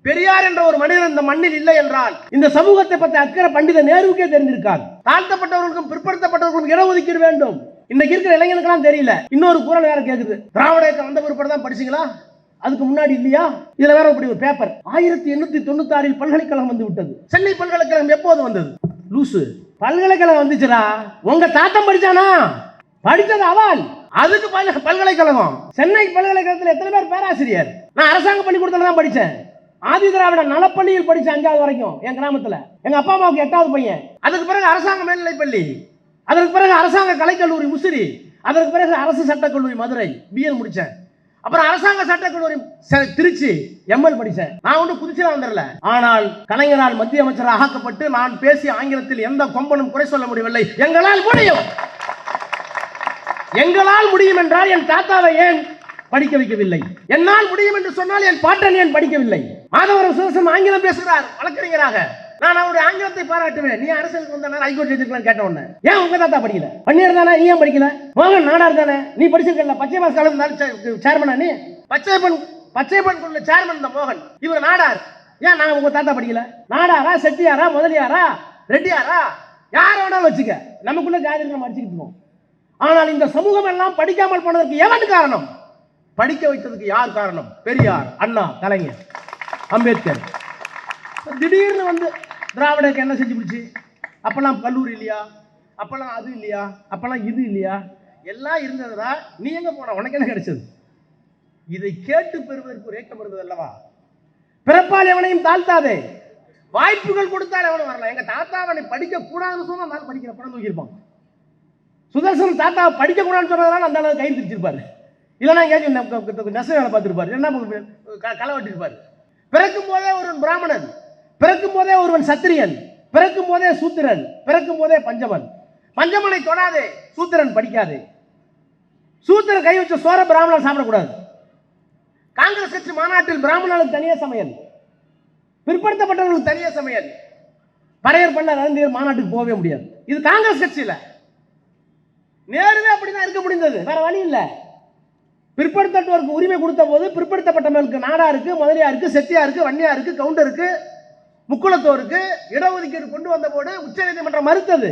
பெரியார் என்ற ஒரு மனிதன் இந்த மண்ணில் இல்லை என்றால் இந்த சமூகத்தை பற்றி அக்கறை பண்டித நேருவுக்கே தெரிஞ்சிருக்காது. தாழ்த்தப்பட்டவர்களுக்கும் பிற்படுத்தப்பட்டவர்களுக்கும் இடஒதுக்கீடு வேண்டும். இன்னைக்கு இருக்கிற இளைஞனுக்கெல்லாம் தெரியல. இன்னொரு குரல் வேற கேக்குது, திராவிட இயக்கம் வந்த பிற்பாடு தான் படிச்சீங்களா, அதுக்கு முன்னாடி இல்லையா? இதுல வேற இப்படி ஒரு பேப்பர் 1896 பல்கலைக்கழகம் வந்து விட்டது. சென்னை பல்கலைக்கழகம் எப்போது வந்தது? லூசு, பல்கலைக்கழகம் வந்துச்சுடா. உங்க தாத்தம் படிச்சானா? படிச்சது அவன். அதுக்கு பல்கலைக்கழகம். சென்னை பல்கலைக்கழகத்தில் எத்தனை பேர் பேராசிரியர்? நான் அரசாங்க பள்ளிக்கூடத்துல தான் படிச்சேன். ஆதி திராவிட நலப்பள்ளியில் படிச்ச 5வது வரைக்கும் என் கிராமத்துல. எங்க அப்பா அம்மாவுக்கு 8வது பையன். அதுக்கு பிறகு அரசாங்க மேல்நிலைப் பள்ளி, அதற்கு பிறகு அரசாங்க கலைக்கல்லூரி முசிறி, அதற்கு பிறகு அரசு சட்டக்கல்லூரி மதுரை பிஎல் முடிச்சேன். அப்புறம் அரசாங்க சட்டக்கல்லூரி திருச்சி எம்எல் படிச்சேன். நான் ஒன்றும் புதுச்சேரி வந்துடல. ஆனால் கலைஞரால் மத்திய அமைச்சராக ஆக்கப்பட்டு நான் பேசிய ஆங்கிலத்தில் எந்த கொம்பனும் குறை சொல்ல முடியவில்லை. எங்களால் முடியும், எங்களால் முடியும் என்றால் என் தாத்தாவை ஏன் படிக்க வைக்கவில்லை? என்னால் முடியும் என்று சொன்னால் என் பாட்டன் ஏன் படிக்கவில்லை? மாதவரம் சுதர்சன் ஆங்கிலம் பேசுகிறார் வழக்கறிஞராக. நான் அவருடைய ஆங்கிலத்தை பாராட்டுவேன். நீ அரசியலுக்கு வந்த ஹைகோர்ட் ஜட்ஜிக்கலாம் கேட்ட உடனே ஏன் உங்க தாத்தா படிக்கல? பன்னியர் தானே, நீ ஏன் படிக்கல? மோகன் நாடார் தானே, நீ படிச்சிருக்கல? பச்சை பாஸ் காலேஜ் சேர்மனா? நீ பச்சைப்பன் குழு சேர்மன் இந்த மோகன், இவர் நாடார். ஏன் நான் உங்க தாத்தா படிக்கல? நாடாரா, செட்டியாரா, முதலியாரா, ரெட்டியாரா, யார வேணாலும் வச்சுக்க, நமக்குள்ள ஜாதி நம்ம அடிச்சுக்கிட்டு இருக்கோம். ஆனால் இந்த சமூகம் எல்லாம் படிக்காமல் போனதற்கு எவன் காரணம்? படிக்க வைத்ததுக்கு யார் காரணம்? பெரியார், அண்ணா, கலைஞர், அம்பேத்கர். திடீர்னு வந்து திராவிடக்கு என்ன செஞ்சு பிடிச்சி? அப்பெல்லாம் கல்லூரி இல்லையா, அப்பெல்லாம் அது இல்லையா, அப்பெல்லாம் இது இல்லையா, எல்லாம் இருந்ததுடா. நீ எங்க போன? உனக்கு என்ன கிடைச்சது? இதை கேட்டு பெறுவதற்கு ஒரு ஏக்கம் இருந்தது அல்லவா? பிறப்பால் எவனையும் தாழ்த்தாதே, வாய்ப்புகள் கொடுத்தால் எவனும் வரலாம். எங்க தாத்தா அவனை படிக்க கூடாதுன்னு சொன்னா நான் படிக்கிற படம் தூக்கியிருப்பான். சுதர்சன் தாத்தா படிக்க கூடாதுன்னு சொன்னதால அந்த அளவுக்கு கை பிடிச்சிருப்பாரு. இல்லைன்னா எங்கேயாச்சும் நெச வேலை பார்த்துருப்பாரு, என்ன களை வெட்டிருப்பாரு. பிறக்கும் போதே ஒருவன் பிராமணன், பிறக்கும் போதே ஒருவன் சத்திரியன், பிறக்கும் போதே சூத்திரன், பிறக்கும் போதே பஞ்சமன். பஞ்சமனை தொடாதே, சூத்திரன் படிக்காதே. சூத்திரன் கை வச்ச சோற பிராமணன் சாப்பிடக்கூடாது. காங்கிரஸ் கட்சி மாநாட்டில் பிராமணர்களுக்கு தனியே சமையல், பிற்படுத்தப்பட்டவர்களுக்கு தனியே சமையல். பறையர் பண்ண நரந்தியர் மாநாட்டுக்கு போகவே முடியாது. இது காங்கிரஸ் கட்சியில நேருவே அப்படிதான் இருக்க முடிந்தது, வேற வழி இல்லை. பிற்படுத்தப்பட்டவருக்கு உரிமை கொடுத்த போது பிற்படுத்தப்பட்டவர்களுக்கு நாடாருக்கு, முதலியாருக்கு, செட்டியாருக்கு, வன்னியாருக்கு, கவுண்டருக்கு, முக்குளத்தோருக்கு இடஒதுக்கீடு கொண்டு வந்த போது உச்ச நீதிமன்றம் மறுத்தது,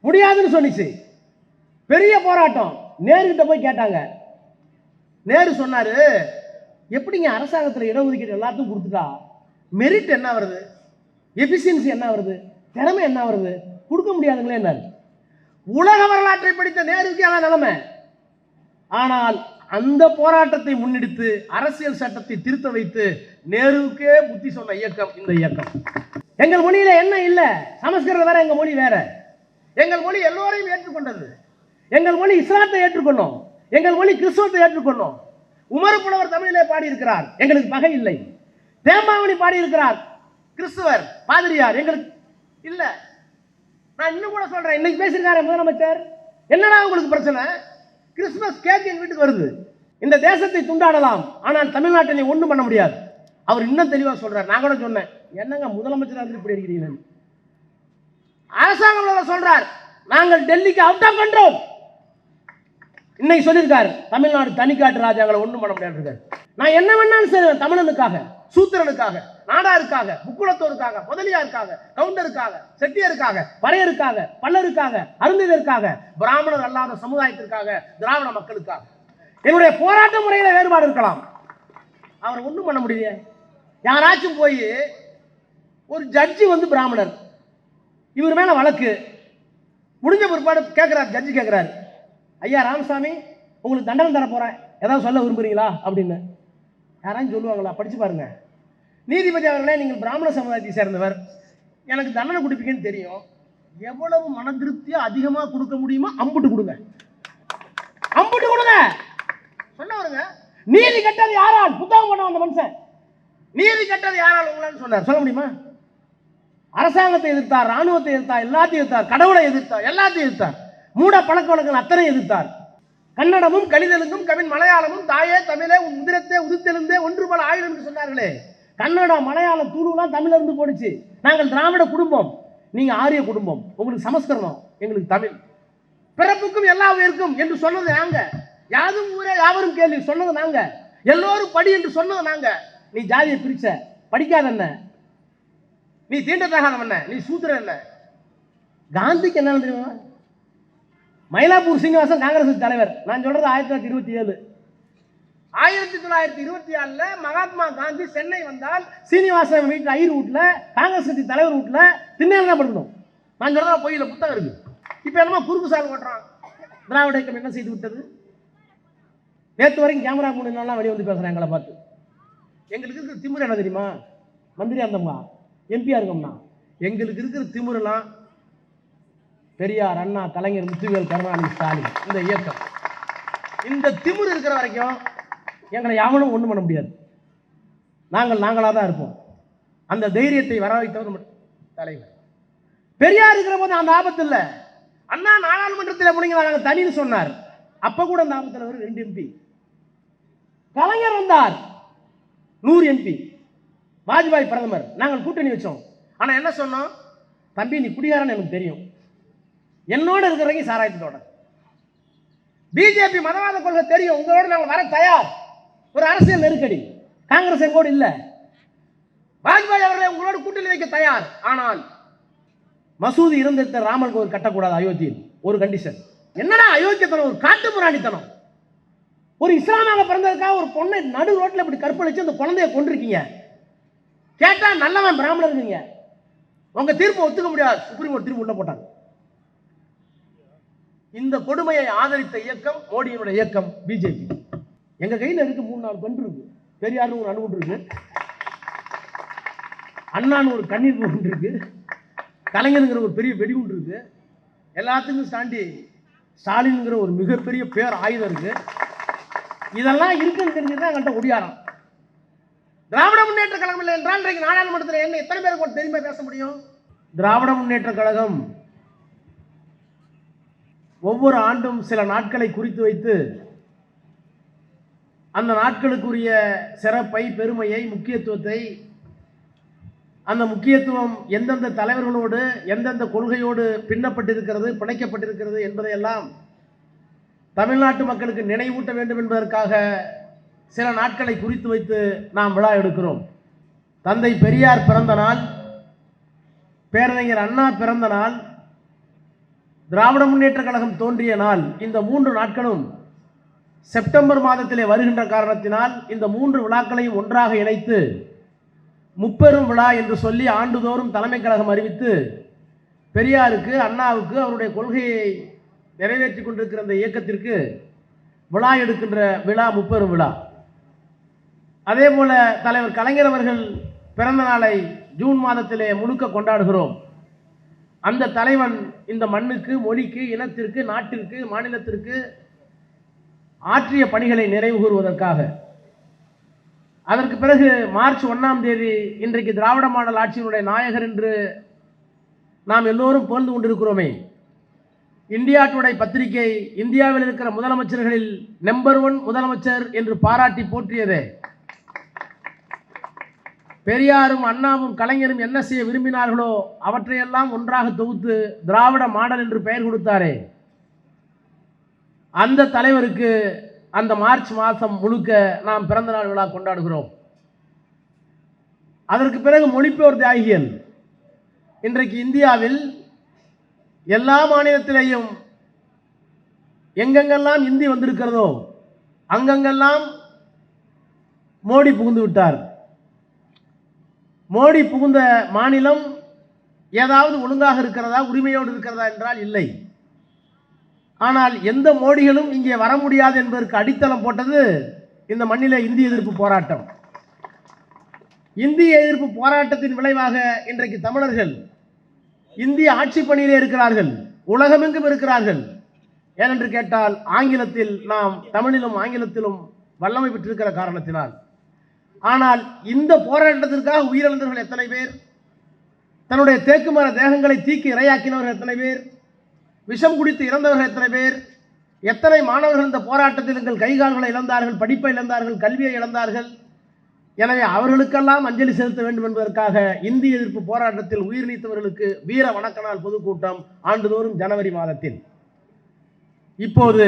முடியாதுன்னு சொன்னிச்சு. பெரிய போராட்டம். நேருகிட்ட போய் கேட்டாங்க. நேரு சொன்னாரு, எப்படிங்க அரசாங்கத்தில் இடஒதுக்கீடு எல்லாத்துக்கும் கொடுத்துட்டா மெரிட் என்ன வருது, எஃபிஷியன்சி என்ன வருது, திறமை என்ன வருது, கொடுக்க முடியாதுங்களே என்ன? உலக வரலாற்றை படித்த நேருக்கு அதான் நிலைமை. ஆனால் அந்த போராட்டத்தை முன்னெடுத்து அரசியல் சட்டத்தை திருத்த வைத்து நேருவுக்கே புத்தி சொன்ன இயக்கம் இந்த இயக்கம். எங்கள் மொழியில என்ன இல்ல, சமஸ்கிருதம் வேற, எங்க மொழி வேற. எங்கள் மொழி எல்லோரையும் ஏற்றுக்கொண்டது. எங்கள் மொழி இஸ்லாத்தை ஏற்றுக்கொண்டோம், எங்கள் மொழி கிறிஸ்துவத்தை ஏற்றுக்கொண்டோம். உமர் புலவர் தமிழிலே பாடி இருக்கிறார், எங்களுக்கு பகை இல்லை. தேம்பாவணி பாடி இருக்கிறார், கிறிஸ்துவர் பாதிரியார், எங்களுக்கு இல்ல. நான் இன்னும் கூட சொல்றேன், இன்னைக்கு பேசியிருக்காரு முதலமைச்சர், என்னடா உங்களுக்கு பிரச்சனை? கிறிஸ்துமஸ் கேக் எங்க வீட்டுக்கு வருது. இந்த தேசத்தை துண்டாடலாம், ஆனால் தமிழ்நாட்டில் ஒன்றும் பண்ண முடியாது. அவர் இன்னும் தெளிவா சொல்றார். நான் கூட சொன்னேன், என்னங்க முதலமைச்சர் வந்து இப்படி இருக்கிறீங்க? அரசாங்கம் சொல்றார், நாங்கள் டெல்லிக்கு அவுட் ஆஃப் கண்ட்ரோல். இன்னைக்கு சொல்லியிருக்காரு, தமிழ்நாடு தனிக்காட்டு ராஜாங்களை ஒன்றும் பண்ண முடியாது. நான் என்ன வேணாலும் செய்வேன், தமிழனுக்காக, சூத்திரனுக்காக, நாடாருக்காக, முக்குளத்தோருக்காக, முதலியாருக்காக, கவுண்டருக்காக, செட்டியருக்காக, பறையருக்காக, பல்லருக்காக, அருந்ததற்காக, பிராமணர் அல்லாத சமுதாயத்திற்காக, திராவிட மக்களுக்காக. என்னுடைய போராட்ட முறையில வேறுபாடு இருக்கலாம், அவர் ஒன்றும் பண்ண முடியல. யாராச்சும் போய் ஒரு ஜட்ஜி வந்து பிராமணர், இவர் மேல வழக்கு முடிஞ்ச பிற்பாடு கேட்கிறார், ஜட்ஜி கேட்கிறார், ஐயா ராமசாமி உங்களுக்கு தண்டனை தர போறேன், ஏதாவது சொல்ல விரும்புறீங்களா அப்படின்னு. யாராச்சும் சொல்லுவாங்களா? படிச்சு பாருங்க. நீதிபதி அவர்களே, நீங்கள் பிராமண சமுதாயத்தை சேர்ந்தவர், எனக்கு தண்டனை கொடுப்பீங்கன்னு தெரியும், எவ்வளவு மன திருப்தியா அதிகமா கொடுக்க முடியுமோ அம்புட்டு கொடுங்க, அம்புட்டு கொடுங்க சொல்ல வருங்க. நீதி கட்டது யாரால்? புத்தகம் பண்ண வந்த மனுஷன் நீதி கட்டது யாரால் உங்களான்னு சொன்னார், சொல்ல முடியுமா? அரசாங்கத்தை எதிர்த்தார், ராணுவத்தை எதிர்த்தார், எல்லாத்தையும் எதிர்த்தார், கடவுளை எதிர்த்தார், எல்லாத்தையும் எதிர்த்தார், மூட பழக்க வழக்கங்கள் அத்தனை எதிர்த்தார். கன்னடமும் கலிதெலுங்கும் கவின் மலையாளமும் தாயே தமிழே உன் உதிரத்தே உதித்தெழுந்தே ஒன்று பல ஆயுதம் என்று சொன்னார்களே. கன்னடா, மலையாளம், துளுலாம் தமிழ்ல இருந்து போடுச்சு. நாங்கள் திராவிட குடும்பம், நீங்க ஆரிய குடும்பம், உங்களுக்கு சமஸ்கிருதம், எங்களுக்கு தமிழ். பிறப்புக்கும் எல்லா உயிருக்கும் என்று சொன்னது நாங்க, யாதும் ஊரே யாவரும் கேள்வி சொன்னது நாங்க, எல்லோரும் படி என்று சொன்னது நாங்க. நீ ஜாதியை பிரிச்ச, படிக்காத என்ன, நீ தீண்டத்தகாதவன் என்ன, நீ சூத்திரன் என்ன. காந்திக்கு என்ன தெரியுமா? மயிலாப்பூர் சீனிவாசன் காங்கிரஸ் தலைவர். நான் சொல்றது 1927. 1927 மகாத்மா காந்தி சென்னை வந்தால் சீனிவாசன் வீட்டு ஐயர் வீட்டுல, காங்கிரஸ் கட்சி தலைவர் வீட்டுல திண்ணையில தான் படுக்கணும். நான் சொல்றதா போயில புத்தகம் இருக்கு. இப்ப என்னமா குறுக்கு சால் ஓட்டுறான். திராவிட இயக்கம் என்ன செய்து விட்டது? நேற்று வரைக்கும் கேமரா முன்னாலாம் வெளியே வந்து பேசுறேன் எங்களை பார்த்து. எங்களுக்கு இருக்கிற திமுறை என்ன தெரியுமா? மந்திரியா இருந்தோம்னா, எம்பியா இருக்கோம்னா, எங்களுக்கு இருக்கிற திமுறைலாம் பெரியார், அண்ணா, கலைஞர், முத்துவேல், கருணாநிதி, ஸ்டாலின், இந்த இயக்கம், இந்த திமுறை இருக்கிற வரைக்கும் எங்களை யாவனும் ஒன்றும் பண்ண முடியாது. நாங்களாக தான் இருப்போம். அந்த தைரியத்தை வர வைத்தவர் தலைவர். பெரியார் இருக்கிற போது அந்த ஆபத்து இல்லை. அண்ணா நாடாளுமன்றத்தில் முடிங்க நாங்கள் தனின்னு சொன்னார். அப்ப கூட அந்த ஆபத்தில் ஒரு 2 MP. கலைஞர் வந்தார் 100 MP. வாஜ்பாய் பிரதமர். நாங்கள் கூட்டணி வச்சோம். ஆனா என்ன சொன்னோம்? தம்பி நீ குடிகாரன்னு எனக்கு தெரியும், என்னோட இருக்கிறவங்க சாராயத்தோட. பிஜேபி மதவாத கொள்கை தெரியும், உங்களோட நாங்கள் வர தயார். ஒரு அரசியல் நெருக்கடி, காங்கிரஸ் எங்கோடு இல்ல. வாஜ்பாய் அவர்களை உங்களோட கூட்டணி வைக்க தயார். ஆனால் மசூதி இருந்த ராமர் கோவில் கட்டக்கூடாது அயோத்தியில், ஒரு கண்டிஷன். என்னடா அயோக்கியத்தனம், ஒரு காட்டு முராணித்தனம். ஒரு இஸ்லாமாக பிறந்ததுக்காக ஒரு பொண்ணை நடு ரோட்டில் இப்படி கற்பழிச்சு அந்த குழந்தைய கொண்டிருக்கீங்க. கேட்டா நல்லவன் பிராமணர் இருக்கீங்க, உங்க தீர்ப்பை ஒத்துக்க முடியாது. சுப்ரீம் கோர்ட் தீர்ப்பு உள்ள போட்டாங்க. இந்த கொடுமையை ஆதரித்த இயக்கம் மோடியினுடைய இயக்கம் பிஜேபி. எங்க கையில் இருக்கு 3-4 பெண் இருக்கு. பெரியார் ஒரு அணுகுண்டு இருக்கு, அண்ணான்னு ஒரு கண்ணீர் குண்டு இருக்கு, கலைஞருங்கிற ஒரு பெரிய வெடிகுண்டு இருக்கு, எல்லாத்துக்கும் தாண்டி ஸ்டாலின்ங்கிற ஒரு மிகப்பெரிய பேர் ஆயுதம் இருக்கு. இதெல்லாம் இருக்குன்னு தெரிஞ்சுதான் எங்கள்கிட்ட ஒடியாரம். திராவிட முன்னேற்ற கழகம் இல்லை என்றால் இன்றைக்கு நாடாளுமன்றத்தில் என்ன எத்தனை பேருக்கு தெரியுமா பேச முடியும்? திராவிட முன்னேற்ற கழகம் ஒவ்வொரு ஆண்டும் சில நாட்களை குறித்து வைத்து அந்த நாட்களுக்குரிய சிறப்பை, பெருமையை, முக்கியத்துவத்தை, அந்த முக்கியத்துவம் எந்தெந்த தலைவர்களோடு எந்தெந்த கொள்கையோடு பின்னப்பட்டிருக்கிறது, பிணைக்கப்பட்டிருக்கிறது என்பதையெல்லாம் தமிழ்நாட்டு மக்களுக்கு நினைவூட்ட வேண்டும் என்பதற்காக சில நாட்களை குறித்து வைத்து நாம் விழா எடுக்கிறோம். தந்தை பெரியார் பிறந்த நாள், பேரறிஞர் அண்ணா பிறந்த நாள், திராவிட முன்னேற்ற கழகம் தோன்றிய நாள், இந்த 3 நாட்களும் செப்டம்பர் மாதத்திலே வருகின்ற காரணத்தினால் இந்த 3 விழாக்களையும் ஒன்றாக இணைத்து முப்பெரும் விழா என்று சொல்லி ஆண்டுதோறும் தலைமை கழகம் அறிவித்து பெரியாருக்கு, அண்ணாவுக்கு, அவருடைய கொள்கையை நிறைவேற்றி கொண்டிருக்கிற இந்த இயக்கத்திற்கு விழா எடுக்கின்ற விழா முப்பெரும் விழா. அதே போல தலைவர் கலைஞர் அவர்கள் பிறந்த நாளை ஜூன் மாதத்திலே முழுக்க கொண்டாடுகிறோம். அந்த தலைவன் இந்த மண்ணுக்கு, மொழிக்கு, இனத்திற்கு, நாட்டிற்கு, மாநிலத்திற்கு ஆற்றிய பணிகளை நிறைவு கூறுவதற்காக. அதற்கு பிறகு மார்ச் 1ஆம் தேதி இன்றைக்கு திராவிட மாடல் ஆட்சியினுடைய நாயகர் என்று நாம் எல்லோரும் புகழ்ந்து கொண்டிருக்கிறோமே, இந்தியா டுடே பத்திரிகை இந்தியாவில் இருக்கிற முதலமைச்சர்களில் நம்பர் 1 முதலமைச்சர் என்று பாராட்டி போற்றியதே. பெரியாரும் அண்ணாவும் கலைஞரும் என்ன செய்ய விரும்பினார்களோ அவற்றையெல்லாம் ஒன்றாக தொகுத்து திராவிட மாடல் என்று பெயர் கொடுத்தாரே, அந்த தலைவருக்கு அந்த மார்ச் மாதம் முழுக்க நாம் பிறந்த நாள் விழா கொண்டாடுகிறோம். அதற்கு பிறகு மொழிபெயர் தியாகிகள். இன்றைக்கு இந்தியாவில் எல்லா மாநிலத்திலேயும் எங்கெங்கெல்லாம் இந்தி வந்திருக்கிறதோ அங்கெங்கெல்லாம் மோடி புகுந்து விட்டார். மோடி புகுந்த மாநிலம் ஏதாவது ஒழுங்காக இருக்கிறதா, உரிமையோடு இருக்கிறதா என்றால் இல்லை. ஆனால் எந்த மோடிகளும் இங்கே வர முடியாது என்பதற்கு அடித்தளம் போட்டது இந்த மண்ணிலே இந்திய எதிர்ப்பு போராட்டம். இந்திய எதிர்ப்பு போராட்டத்தின் விளைவாக இன்றைக்கு தமிழர்கள் இந்திய ஆட்சி பணியிலே இருக்கிறார்கள், உலகமெங்கும் இருக்கிறார்கள். ஏனென்று கேட்டால் ஆங்கிலத்தில் நாம் தமிழிலும் ஆங்கிலத்திலும் வல்லமை பெற்றிருக்கிற காரணத்தினால். ஆனால் இந்த போராட்டத்திற்காக உயிரிழந்தவர்கள் எத்தனை பேர், தன்னுடைய தேக்குமர தேகங்களை தீக்கி இரையாக்கினவர்கள் எத்தனை பேர், விஷம் குடித்து இறந்தவர்கள் எத்தனை பேர், எத்தனை மாணவர்கள் இந்த போராட்டத்தில் எங்கள் கைகால்களை இழந்தார்கள், படிப்பை இழந்தார்கள், கல்வியை இழந்தார்கள். எனவே அவர்களுக்கெல்லாம் அஞ்சலி செலுத்த வேண்டும் என்பதற்காக இந்திய எதிர்ப்பு போராட்டத்தில் உயிர் நீத்தவர்களுக்கு வீர வணக்க நாள் பொதுக்கூட்டம் ஆண்டுதோறும் ஜனவரி மாதத்தில். இப்போது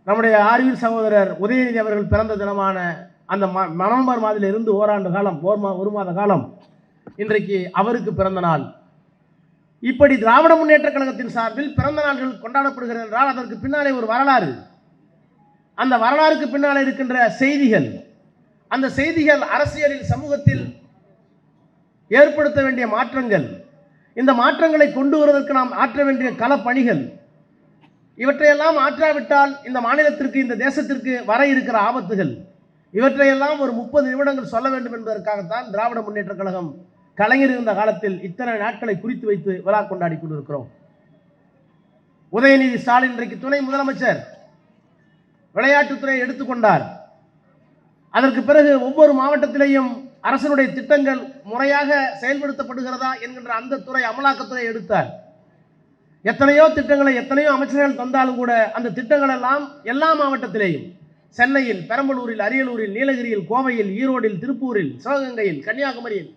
நம்முடைய ஆர்வீர் சகோதரர் உதயநிதி அவர்கள் பிறந்த தினமான அந்த நவம்பர் மாதத்திலிருந்து ஓராண்டு காலம் ஒரு மாத காலம் இன்றைக்கு அவருக்கு பிறந்த நாள். இப்படி திராவிட முன்னேற்ற கழகத்தின் சார்பில் பிறந்த நாள்கள் கொண்டாடப்படுகிறது என்றால் அதற்கு பின்னாலே ஒரு வரலாறு, அந்த வரலாறுக்கு பின்னாலே இருக்கின்ற செய்திகள், அந்த செய்திகள் அரசியலில் சமூகத்தில் ஏற்படுத்த வேண்டிய மாற்றங்கள், இந்த மாற்றங்களை கொண்டு வருவதற்கு நாம் ஆற்ற வேண்டிய களப்பணிகள், இவற்றையெல்லாம் ஆற்றாவிட்டால் இந்த மாநிலத்திற்கு இந்த தேசத்திற்கு வர இருக்கிற ஆபத்துகள், இவற்றையெல்லாம் ஒரு 30 நிமிடங்கள் சொல்ல வேண்டும் என்பதற்காகத்தான் திராவிட முன்னேற்ற கழகம் கலைஞர் இருந்த காலத்தில் இத்தனை நாட்களை குறித்து வைத்து விழா கொண்டாடி கொண்டிருக்கிறோம். உதயநிதி ஸ்டாலின் இன்றைக்கு துணை முதலமைச்சர், விளையாட்டுத்துறையை எடுத்துக்கொண்டார். அதற்கு பிறகு ஒவ்வொரு மாவட்டத்திலேயும் அரசனுடைய திட்டங்கள் முறையாக செயல்படுத்தப்படுகிறதா என்கின்ற அந்த துறை அமலாக்கத்துறை எடுத்தார். எத்தனையோ திட்டங்களை எத்தனையோ அமைச்சர்கள் தந்தாலும் கூட அந்த திட்டங்கள் எல்லாம் எல்லா மாவட்டத்திலேயும், சென்னையில், பெரம்பலூரில், அரியலூரில், நீலகிரியில், கோவையில், ஈரோடில், திருப்பூரில், சிவகங்கையில், கன்னியாகுமரியில்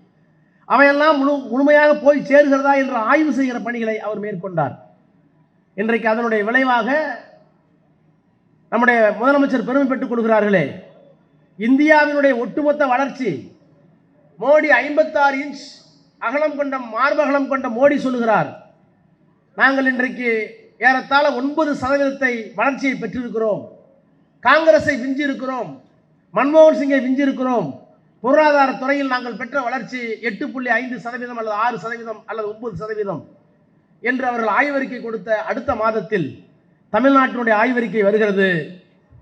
அவையெல்லாம் முழுமையாக போய் சேர்கிறதா என்ற ஆய்வு செய்கிற பணிகளை அவர் மேற்கொண்டார். இன்றைக்கு அதனுடைய விளைவாக நம்முடைய முதலமைச்சர் பெருமை பெற்றுக் கொள்கிறார்களே. இந்தியாவினுடைய ஒட்டுமொத்த வளர்ச்சி மோடி 56 இன்ச் அகலம் கொண்ட மார்பகலம் கொண்ட மோடி சொல்லுகிறார், நாங்கள் இன்றைக்கு ஏறத்தாழ 9% வளர்ச்சியை பெற்றிருக்கிறோம், காங்கிரஸை விஞ்சி இருக்கிறோம், மன்மோகன் சிங்கை விஞ்சி இருக்கிறோம், பொருளாதார துறையில் நாங்கள் பெற்ற வளர்ச்சி 8.5% அல்லது 6% அல்லது 9% என்று அவர்கள் ஆய்வறிக்கை கொடுத்த அடுத்த மாதத்தில் தமிழ்நாட்டினுடைய ஆய்வறிக்கை வருகிறது.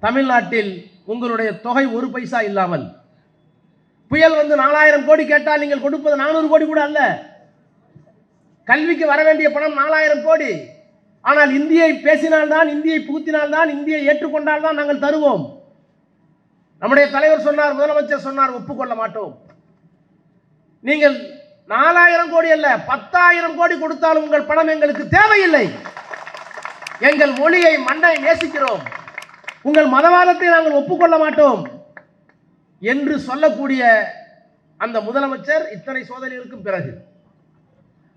தமிழ்நாட்டில் உங்களுடைய தொகை 1 பைசா இல்லாமல், புயல் வந்து 4000 கோடி கேட்டால் நீங்கள் கொடுப்பது 400 கோடி கூட அல்ல. கல்விக்கு வர வேண்டிய பணம் 4000 கோடி. ஆனால் இந்தியை பேசினால்தான், இந்தியை புகுத்தினால்தான், இந்தியை ஏற்றுக்கொண்டால்தான் நாங்கள் தருவோம். நம்முடைய தலைவர் சொன்னார், முதலமைச்சர் சொன்னார், ஒப்புக்கொள்ள மாட்டோம். நீங்கள் 4000 கோடி அல்ல 10,000 கோடி கொடுத்தாலும் உங்கள் பணம் எங்களுக்கு தேவையில்லை. எங்கள் மொழியை மண்ணை நேசிக்கிறோம், உங்கள் மதவாதத்தை நாங்கள் ஒப்புக்கொள்ள மாட்டோம் என்று சொல்லக்கூடிய அந்த முதலமைச்சர் இத்தனை சோதனைகளுக்கும் பிறகு,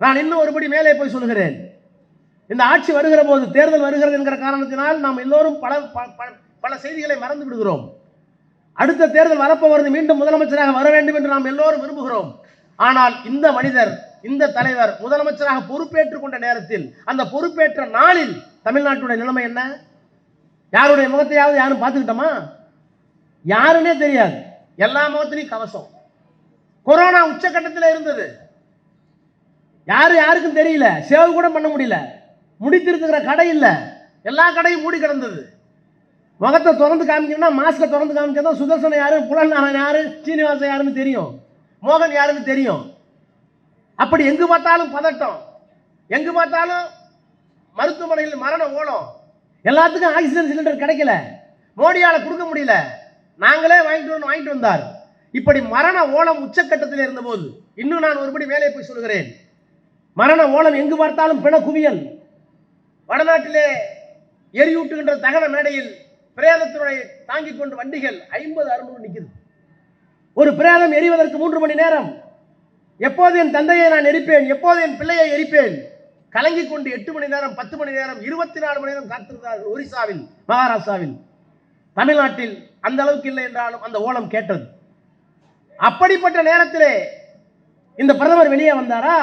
நான் இன்னும் ஒருபடி மேலே போய் சொல்கிறேன். இந்த ஆட்சி வருகிற போது, தேர்தல் வருகிறது என்கிற காரணத்தினால் நாம் எல்லோரும் பல செய்திகளை மறந்து விடுகிறோம். அடுத்த தேர்தல் வரப்போவது, மீண்டும் முதலமைச்சராக வர வேண்டும் என்று நாம் எல்லோரும் விரும்புகிறோம். ஆனால் இந்த மனிதர், இந்த தலைவர் முதலமைச்சராக பொறுப்பேற்றுக் கொண்ட நேரத்தில், அந்த பொறுப்பேற்ற நாளில் தமிழ்நாட்டுடைய நிலைமை என்ன? யாருடைய முகத்தையாவது யாரும் பார்த்துக்கிட்டோமா? யாருன்னே தெரியாது. எல்லா முகத்திலையும் கவசம். கொரோனா உச்சகட்டத்தில் இருந்தது, யாருக்கும் தெரியல, சேவ் கூட பண்ண முடியல, முடித்திருக்கிற கடை இல்லை, எல்லா கடையும் மூடி கிடந்தது. முகத்தை திறந்து காமிக்கணும்னா மாஸ்கை திறந்து காமிச்சா சுதர்சனம் யாரு, புலநாராயணன் யாரு, சீனிவாசன் யாருன்னு தெரியும், மோகன் யாருன்னு தெரியும். அப்படி எங்கு பார்த்தாலும் பதட்டம், எங்கு பார்த்தாலும் மருத்துவமனையில் மரண ஓலம், எல்லாத்துக்கும் ஆக்சிஜன் சிலிண்டர் கிடைக்கல, மோடியால் கொடுக்க முடியல, நாங்களே வாங்கிட்டு வந்தார். இப்படி மரண ஓலம் உச்சக்கட்டத்தில் இருந்தபோது, இன்னும் நான் ஒருபடி மேலே போய் சொல்கிறேன், மரண ஓலம் எங்கு பார்த்தாலும் பிண குவியல். வடநாட்டிலே எரியூட்டுகின்ற தகன மேடையில் பிரேதத்தினுடைய தாங்கிக் கொண்டு வண்டிகள் 50-60 நிற்குது. ஒரு பிரேதம் எரிவதற்கு 3 மணி நேரம். எப்போது என் தந்தையை நான் எரிப்பேன், எப்போது என் பிள்ளையை எரிப்பேன், கலங்கிக் கொண்டு 8 மணி நேரம், 10 மணி நேரம், 24 மணி நேரம் காத்திருந்தார்கள். ஒரிசாவில், மகாராஷ்டிராவில். தமிழ்நாட்டில் அந்த அளவுக்கு இல்லை என்றாலும் அந்த ஓலம் கேட்டது. அப்படிப்பட்ட நேரத்திலே இந்த பிரதமர் வெளியே வந்தாரா?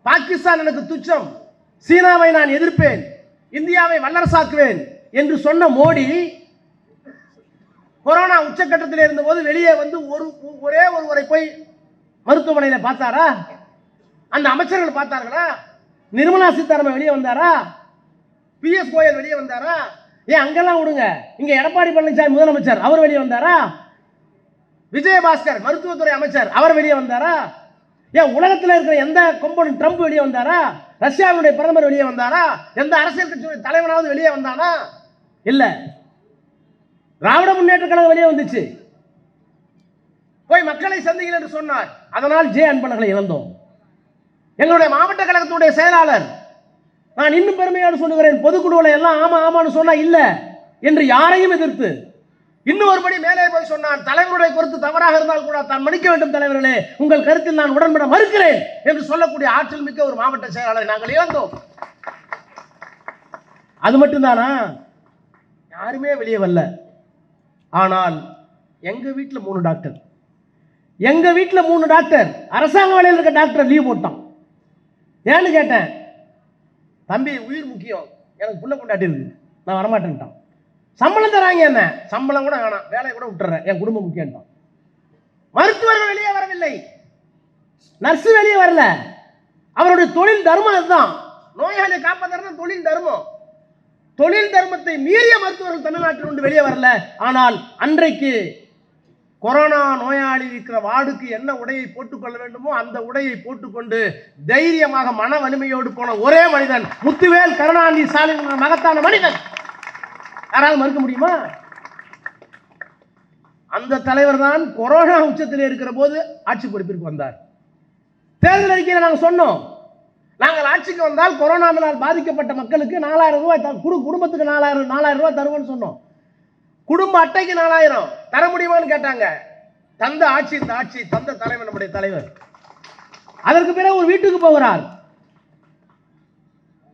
பாகிஸ்தான் எனக்கு துச்சம், சீனாவை நான் எதிர்ப்பேன், இந்தியாவை வல்லரசாக்குவேன் என்று சொன்ன மோடி கொரோனா உச்சக்கட்டத்தில் இருந்தபோது வெளியே வந்து ஒரே ஒருவரை போய் மருத்துவமனையில் பார்த்தாரா? அந்த அமைச்சர்கள் பார்த்தார்களா? நிர்மலா சீதாராமன் வெளியே வந்தாரா? PS கோயல் வெளியே வந்தாரா? ஏன் அங்கெல்லாம் விடுங்க, இங்க எடப்பாடி பழனிசாமி முதலமைச்சர் அவர் வெளியே வந்தாரா? விஜயபாஸ்கர் மருத்துவத்துறை அமைச்சர் அவர் வெளியே வந்தாரா? ஏன் உலகத்தில் இருக்கிற எந்த கொம்பன் ட்ரம்ப் வெளியே வந்தாரா? ரஷ்யாவுடைய பிரதமர் வெளியே வந்தாரா? எந்த அரசியல் கட்சியுடைய தலைவனாவது வெளியே வந்தானா? இல்ல. திராவிட முன்னேற்ற கழகம் வெளியே வந்துச்சு, போய் மக்களை சந்திகள் என்று சொன்னார். அதனால் அன்பழகனை இழந்தோம். எங்களுடைய மாவட்ட கழகத்துடைய செயலாளர், நான் இன்னும் பெருமையோடு சொல்லுகிறேன், பொதுக்குழுவில் எல்லாம் ஆமா ஆமான்னு சொன்னா இல்ல என்று யாரையும் எதிர்த்து இன்னும் ஒருபடி மேலே போய் சொன்னான். தலைவருடைய கருத்து தவறாக இருந்தால் கூட தான் மன்னிக்க வேண்டும் தலைவர்களே, உங்கள் கருத்தில் நான் உடன்பட மறுக்கிறேன் என்று சொல்லக்கூடிய ஆற்றல் மிக்க ஒரு மாவட்ட செயலாளரை நாங்கள் இழந்தோம். அது மட்டும்தானா? யாருமே வெளியே வரல. ஆனால் எங்க வீட்டில் 3 டாக்டர், எங்க வீட்டில் 3 டாக்டர், அரசாங்க வேலையில் இருக்க டாக்டர் லீவ் போட்டான். ஏன்னு கேட்டேன், தம்பி உயிர் முக்கியம், எனக்கு புள்ள கொண்டாட்டி இருக்கு, நான் வரமாட்டேன்ட்டான். சம்பளம் தராங்க, என்ன சம்பளம் கூட வேணாம், வேலையை கூட விட்டுறேன், என் குடும்பம் முக்கியம். மருத்துவர்கள் வெளியே வரவில்லை, நர்ஸ் வெளியே வரல. அவருடைய தொழில் தர்மம் அதுதான், நோயாளியை காப்பாற்றுறது தொழில் தர்மம். தொழில் தர்மத்தை மீறிய மருத்துவர்கள் தமிழ்நாட்டில் ஒன்று வெளியே வரல. ஆனால் அன்றைக்கு கொரோனா நோயாளி இருக்கிற வார்டுக்கு என்ன உடையை போட்டுக்கொள்ள வேண்டுமோ அந்த உடையை போட்டுக்கொண்டு தைரியமாக மன வலிமையோடு போன ஒரே மனிதன் முத்துவேல் கருணாநிதி ஸ்டாலின், மகத்தான மனிதன். யாராவது மறுக்க முடியுமா? அந்த தலைவர் தான் கொரோனா உச்சத்தில் இருக்கிற போது ஆட்சி பொறுப்பிற்கு வந்தார். தேர்தல் அறிக்கையில் நாங்கள் சொன்னோம், நாங்கள் ஆட்சிக்கு வந்தால் கொரோனாவினால் பாதிக்கப்பட்ட மக்களுக்கு 4000 ரூபாய், குடும்பத்துக்கு 4000 ரூபாய் தருவோம்னு சொன்னோம். குடும்ப அட்டைக்கு 4000 தர முடியுமான்னு கேட்டாங்க. தந்த ஆட்சி இந்த ஆட்சி, தந்த தலைவர் நம்முடைய தலைவர். அதற்கு பிறகு ஒரு வீட்டுக்கு போகிறார்,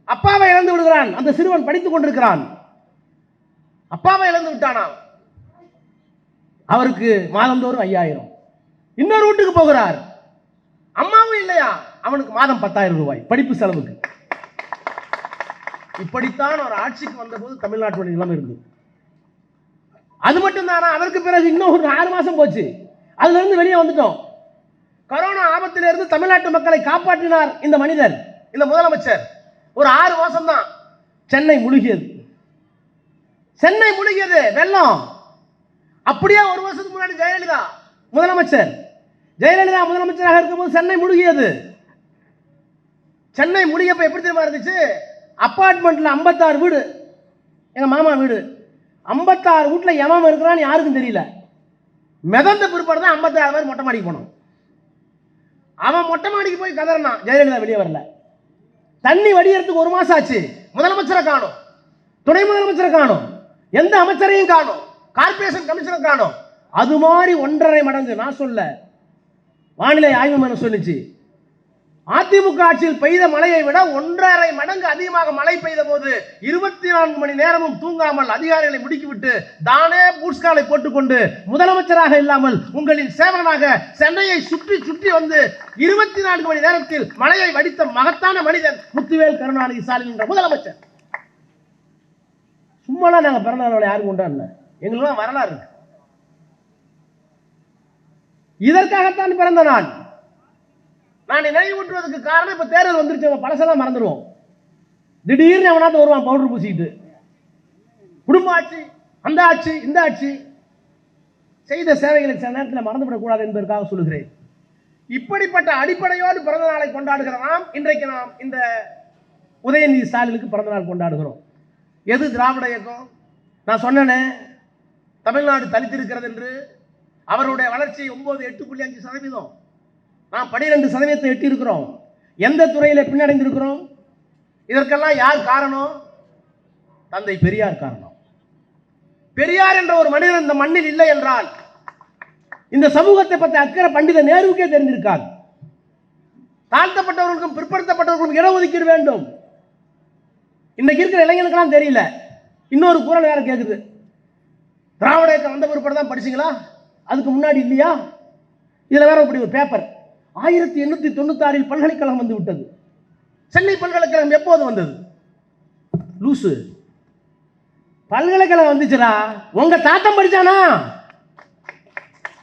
அப்பாவை இழந்து விடுகிறான். அந்த சிறுவன் படித்துக் கொண்டிருக்கிறான், அப்பாவை இழந்து விட்டானா, அவருக்கு மாதந்தோறும் 5000. இன்னொரு வீட்டுக்கு போகிறார், அம்மாவும் இல்லையா, அவனுக்கு மாதம் 10000 ரூபாய் படிப்பு செலவுக்கு. இப்படித்தான் ஒரு ஆட்சிக்கு வந்த போது தமிழ்நாட்டுடைய நிலைமை இருந்தது. அது மட்டும் தானா, அதற்கு பிறகு இன்னும் ஒரு 6 மாசம் போச்சு, அதுல இருந்து வெளியே வந்துட்டோம். கொரோனா ஆபத்திலிருந்து தமிழ்நாட்டு மக்களை காப்பாற்றினார் இந்த மனிதர், இந்த முதலமைச்சர். ஒரு 6 மாசம் தான் சென்னை முழுகியது, சென்னை முழுகியது, வெள்ளம். அப்படியே ஒரு வருஷத்துக்கு முன்னாடி ஜெயலலிதா முதலமைச்சராக இருக்கும்போது சென்னை முழுகியது. சென்னை முழுகியப்ப எப்படி தெரியுமா இருந்துச்சு? அப்பார்ட்மெண்ட்ல 56 வீடு, எங்க மாமா வீடு, 56 வீட்டுல எவன் இருக்கிறான்னு யாருக்கும் தெரியல. மிதந்த பிற்பாடு தான் 56 பேர் மொட்டை மாடிக்கு போனோம். அவன் மொட்டை மாடிக்கு போய் கதறினான், ஜெயலலிதா வெளியே வரல. தண்ணி வடிகிறதுக்கு 1 மாசம் ஆச்சு, முதலமைச்சரை காணும், துணை முதலமைச்சரை காணும், எந்த அமைச்சரையும் காணும், கார்பரேஷன் கமிஷனர் காணும். அது மாதிரி 1.5 மடங்கு, நான் சொல்ல, வானிலை ஆய்வு மையம் சொல்லிச்சு, அதிமுக ஆட்சியில் பெய்த மழையை விட 1.5 மடங்கு அதிகமாக மழை பெய்த போது 24 மணி நேரமும் தூங்காமல் அதிகாரிகளை முடுக்கிவிட்டு தானே பூட்ஸ்காலை போட்டுக்கொண்டு முதலமைச்சராக இல்லாமல் உங்களின் சேவகனாக சென்னையை சுற்றி சுற்றி வந்து 24 மணி நேரத்தில் மழையை வடித்த மகத்தான மனிதன் முத்துவேல் கருணாநிதி ஸ்டாலின் என்ற முதலமைச்சர். சும்மாலாம் நாங்கள் பிறந்த நாளை யாரும் கொண்டாடல, எங்களுக்கெல்லாம் வரலாறு. இதற்காகத்தான் பிறந்த நாள். நான் நினைவூட்டுவதற்கு காரணம், இப்ப தேர்தல் வந்துருச்சு, பழசெல்லாம் மறந்துடுவோம். திடீர்னு அவனாவது வருவான் பவுடர் பூசிக்கிட்டு, குடும்ப ஆட்சி, அந்த ஆட்சி, இந்த ஆட்சி. செய்த சேவைகளை சில நேரத்தில் மறந்துவிடக்கூடாது என்பதற்காக சொல்லுகிறேன். இப்படிப்பட்ட அடிப்படையோடு பிறந்த நாளை கொண்டாடுகிற நாம் இன்றைக்கு இந்த உதயநிதி ஸ்டாலினுக்கு பிறந்த நாள் கொண்டாடுகிறோம். எது திராவிட இயக்கம்? நான் சொன்னேனே, தமிழ்நாடு தலித்திருக்கிறது என்று. அவருடைய வளர்ச்சி 8.5%, நாம் 12% எட்டி இருக்கிறோம். எந்த துறையில பின்னடைந்திருக்கிறோம்? இதற்கெல்லாம் யார் காரணம்? தந்தை பெரியார் காரணம். பெரியார் என்ற ஒரு மனிதன் இந்த மண்ணில் இல்லை என்றால் இந்த சமூகத்தை பற்றி அக்கறை பண்டித நேருக்கே தெரிஞ்சிருக்காது. தாழ்த்தப்பட்டவர்களுக்கும் பிற்படுத்தப்பட்டவர்களுக்கும் இடஒதுக்கீடு வேண்டும். இன்னைக்கு இருக்கிற இளைஞர்களுக்கெல்லாம் தெரியல. இன்னொரு குரல் வேற கேட்குது, திராவிட இயக்கம் வந்த பிற்பாடு தான் படிச்சீங்களா, அதுக்கு முன்னாடி இல்லையா? இதுல வேற இப்படி ஒரு பேப்பர், 1896 பல்கலைக்கழகம் வந்து விட்டது. சென்னை பல்கலைக்கழகம் எப்போது வந்தது? லூசு, பல்கலைக்கழகம் வந்துச்சுடா, உங்க தாத்தம் படிச்சானா?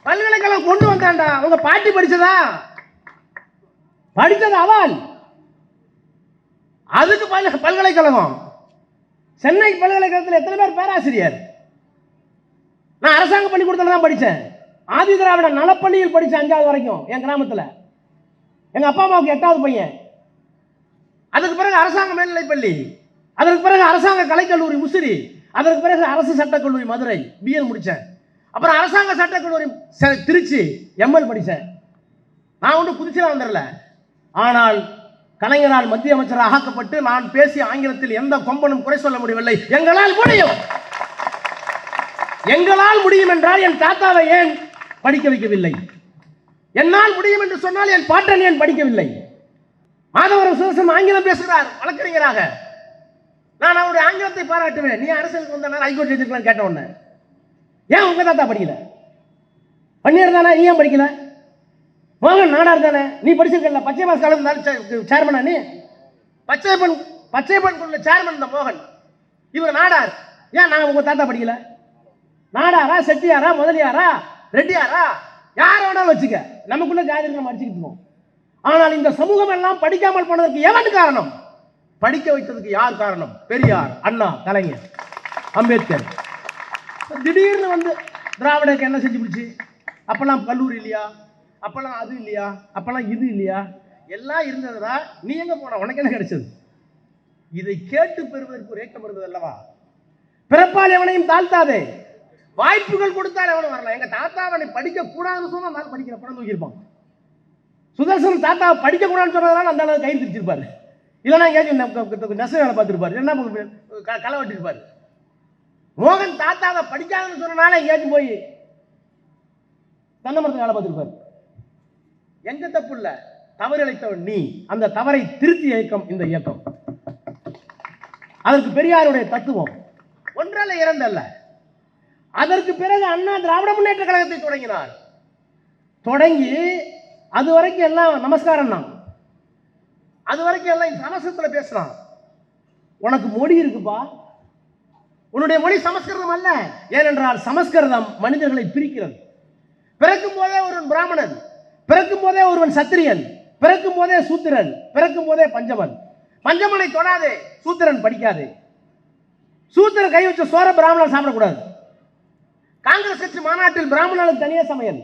பல்கலைக்கழகம் கொண்டு வந்தாண்டா, உங்க பாட்டி படிச்சதா? படிச்சது அவள். அதுக்கு பல்கலைக்கழகம். சென்னை பல்கலைக்கழகத்தில் எத்தனை பேர் பேராசிரியர்? நான் அரசாங்க பள்ளிக்கூடத்தில் தான் படித்தேன். ஆதி திராவிட நலப்பள்ளியில் படித்தேன் 5வது வரைக்கும் என் கிராமத்தில். எங்கள் அப்பா அம்மாவுக்கு 8வது பையன். அதுக்கு பிறகு அரசாங்க மேல்நிலைப்பள்ளி, அதற்கு பிறகு அரசாங்க கலைக்கல்லூரி முசிறி, அதற்கு பிறகு அரசு சட்டக்கல்லூரி மதுரை பிஎல் முடித்தேன். அப்புறம் அரசாங்க சட்டக்கல்லூரி திருச்சி எம்எல் படித்தேன். நான் ஒன்றும் புதுச்சேரி வந்துடல. ஆனால் கலைஞரால் மத்திய அமைச்சராக ஆக்கப்பட்டு நான் பேசிய ஆங்கிலத்தில் எந்த கொம்பனும் குறை சொல்ல முடியவில்லை. எங்களால் முடியும், எங்களால் முடியும் என்றால் என் தாத்தாவை ஏன் படிக்க வைக்கவில்லை? என்னால் முடியும் என்று சொன்னால் என் பாட்டன் ஏன் படிக்கவில்லை? மாதவரம் சுதர்சன் ஆங்கிலம் பேசுகிறார் வழக்கறிஞராக. நான் அவருடைய ஆங்கிலத்தை பாராட்டுவேன். நீ அரசியலுக்கு வந்த ஹைகோர்ட் ஜட்ஜுக்கெல்லாம் கேட்ட உடனே ஏன் உங்க தாத்தா படிக்கல? வன்னியர் தானே, நீ ஏன் படிக்கல? மோகன் நாடார் தானே, நீ படிச்சிருக்கல? பச்சை பாஸ் காலேஜ் சேர்மனா நீ? பச்சைப்பன் குள்ள சேர்மன் இந்த மோகன், இவர் நாடார். ஏன் நாங்கள் உங்க தாத்தா படிக்கல? நாடாரா, செட்டியாரா, முதலியாரா, ரெட்டியாரா, யார வேணாலும் வச்சுக்க, நமக்குள்ள ஜாதி நம்ம அடிச்சுக்கிட்டு இருக்கோம். ஆனால் இந்த சமூகம் எல்லாம் படிக்காமல் போனதற்கு எவன் காரணம்? படிக்க வைத்ததுக்கு யார் காரணம்? பெரியார், அண்ணா, கலைஞர், அம்பேத்கர். திடீர்னு வந்து திராவிடருக்கு என்ன செஞ்சு பிடிச்சி? அப்பெல்லாம் கல்லூரி இல்லையா, அப்பெல்லாம் அது இல்லையா, அப்பெல்லாம் இது இல்லையா, எல்லாம் இருந்ததுனா நீ எங்க போன? உனக்கு என்ன கிடைச்சது? இதை கேட்டு பெறுவதற்கு ஒரு ஏக்கம் இருந்தது அல்லவா? பிறப்பால் எவனையும் தாழ்த்தாதே, வாய்ப்புகள் கொடுத்தால் எவனும் வரலாம். எங்க தாத்தா அவனை படிக்க கூடாதுன்னு சொன்னா நான் படிக்கிற படம் தூக்கியிருப்பான். சுதர்சன் தாத்தா படிக்க கூடாதுன்னு சொன்னதால அந்த அளவுக்கு கை பிடிச்சிருப்பாரு. இல்லைன்னா எங்கேயாச்சும் நெச வேலை பார்த்துருப்பாரு, என்ன களை வெட்டிருப்பாரு. மோகன் தாத்தாவை படிக்காதுன்னு சொன்னனால எங்கேயாச்சும் போய் தென்னை மரத்துக்கு வேலை பார்த்துருப்பாரு. எங்க தப்பு இல்ல, தவறு இழைத்தவன் நீ. அந்த தவறை திருத்தி இயக்கம் இந்த இயக்கம். அதற்கு பெரியாருடைய தத்துவம் ஒன்றல்ல இரண்டல்ல. அதற்கு பிறகு அண்ணா திராவிட முன்னேற்ற கழகத்தை தொடங்கினார். தொடங்கி அது வரைக்கும் எல்லாம் நமஸ்காரம் தான், அது வரைக்கும் எல்லாம் சமஸ்கிருதத்தில் பேசுறான். உனக்கு மொழி இருக்குப்பா, உன்னுடைய மொழி சமஸ்கிருதம் அல்ல. ஏனென்றால் சமஸ்கிருதம் மனிதர்களை பிரிக்கிறது. பிறக்கும் போதே ஒருவன் பிராமணன், பிறக்கும் போதே ஒருவன் சத்திரியன், பிறக்கும் போதே சூத்திரன், பிறக்கும் போதே பஞ்சமன். பஞ்சமனை தொடாதே, சூத்திரன் படிக்காதே. சூத்திரன் கை வச்ச சோற பிராமணன் சாப்பிடக்கூடாது. காங்கிரஸ் கட்சி மாநாட்டில் பிராமணர்களுக்கு தனியே சமையல்,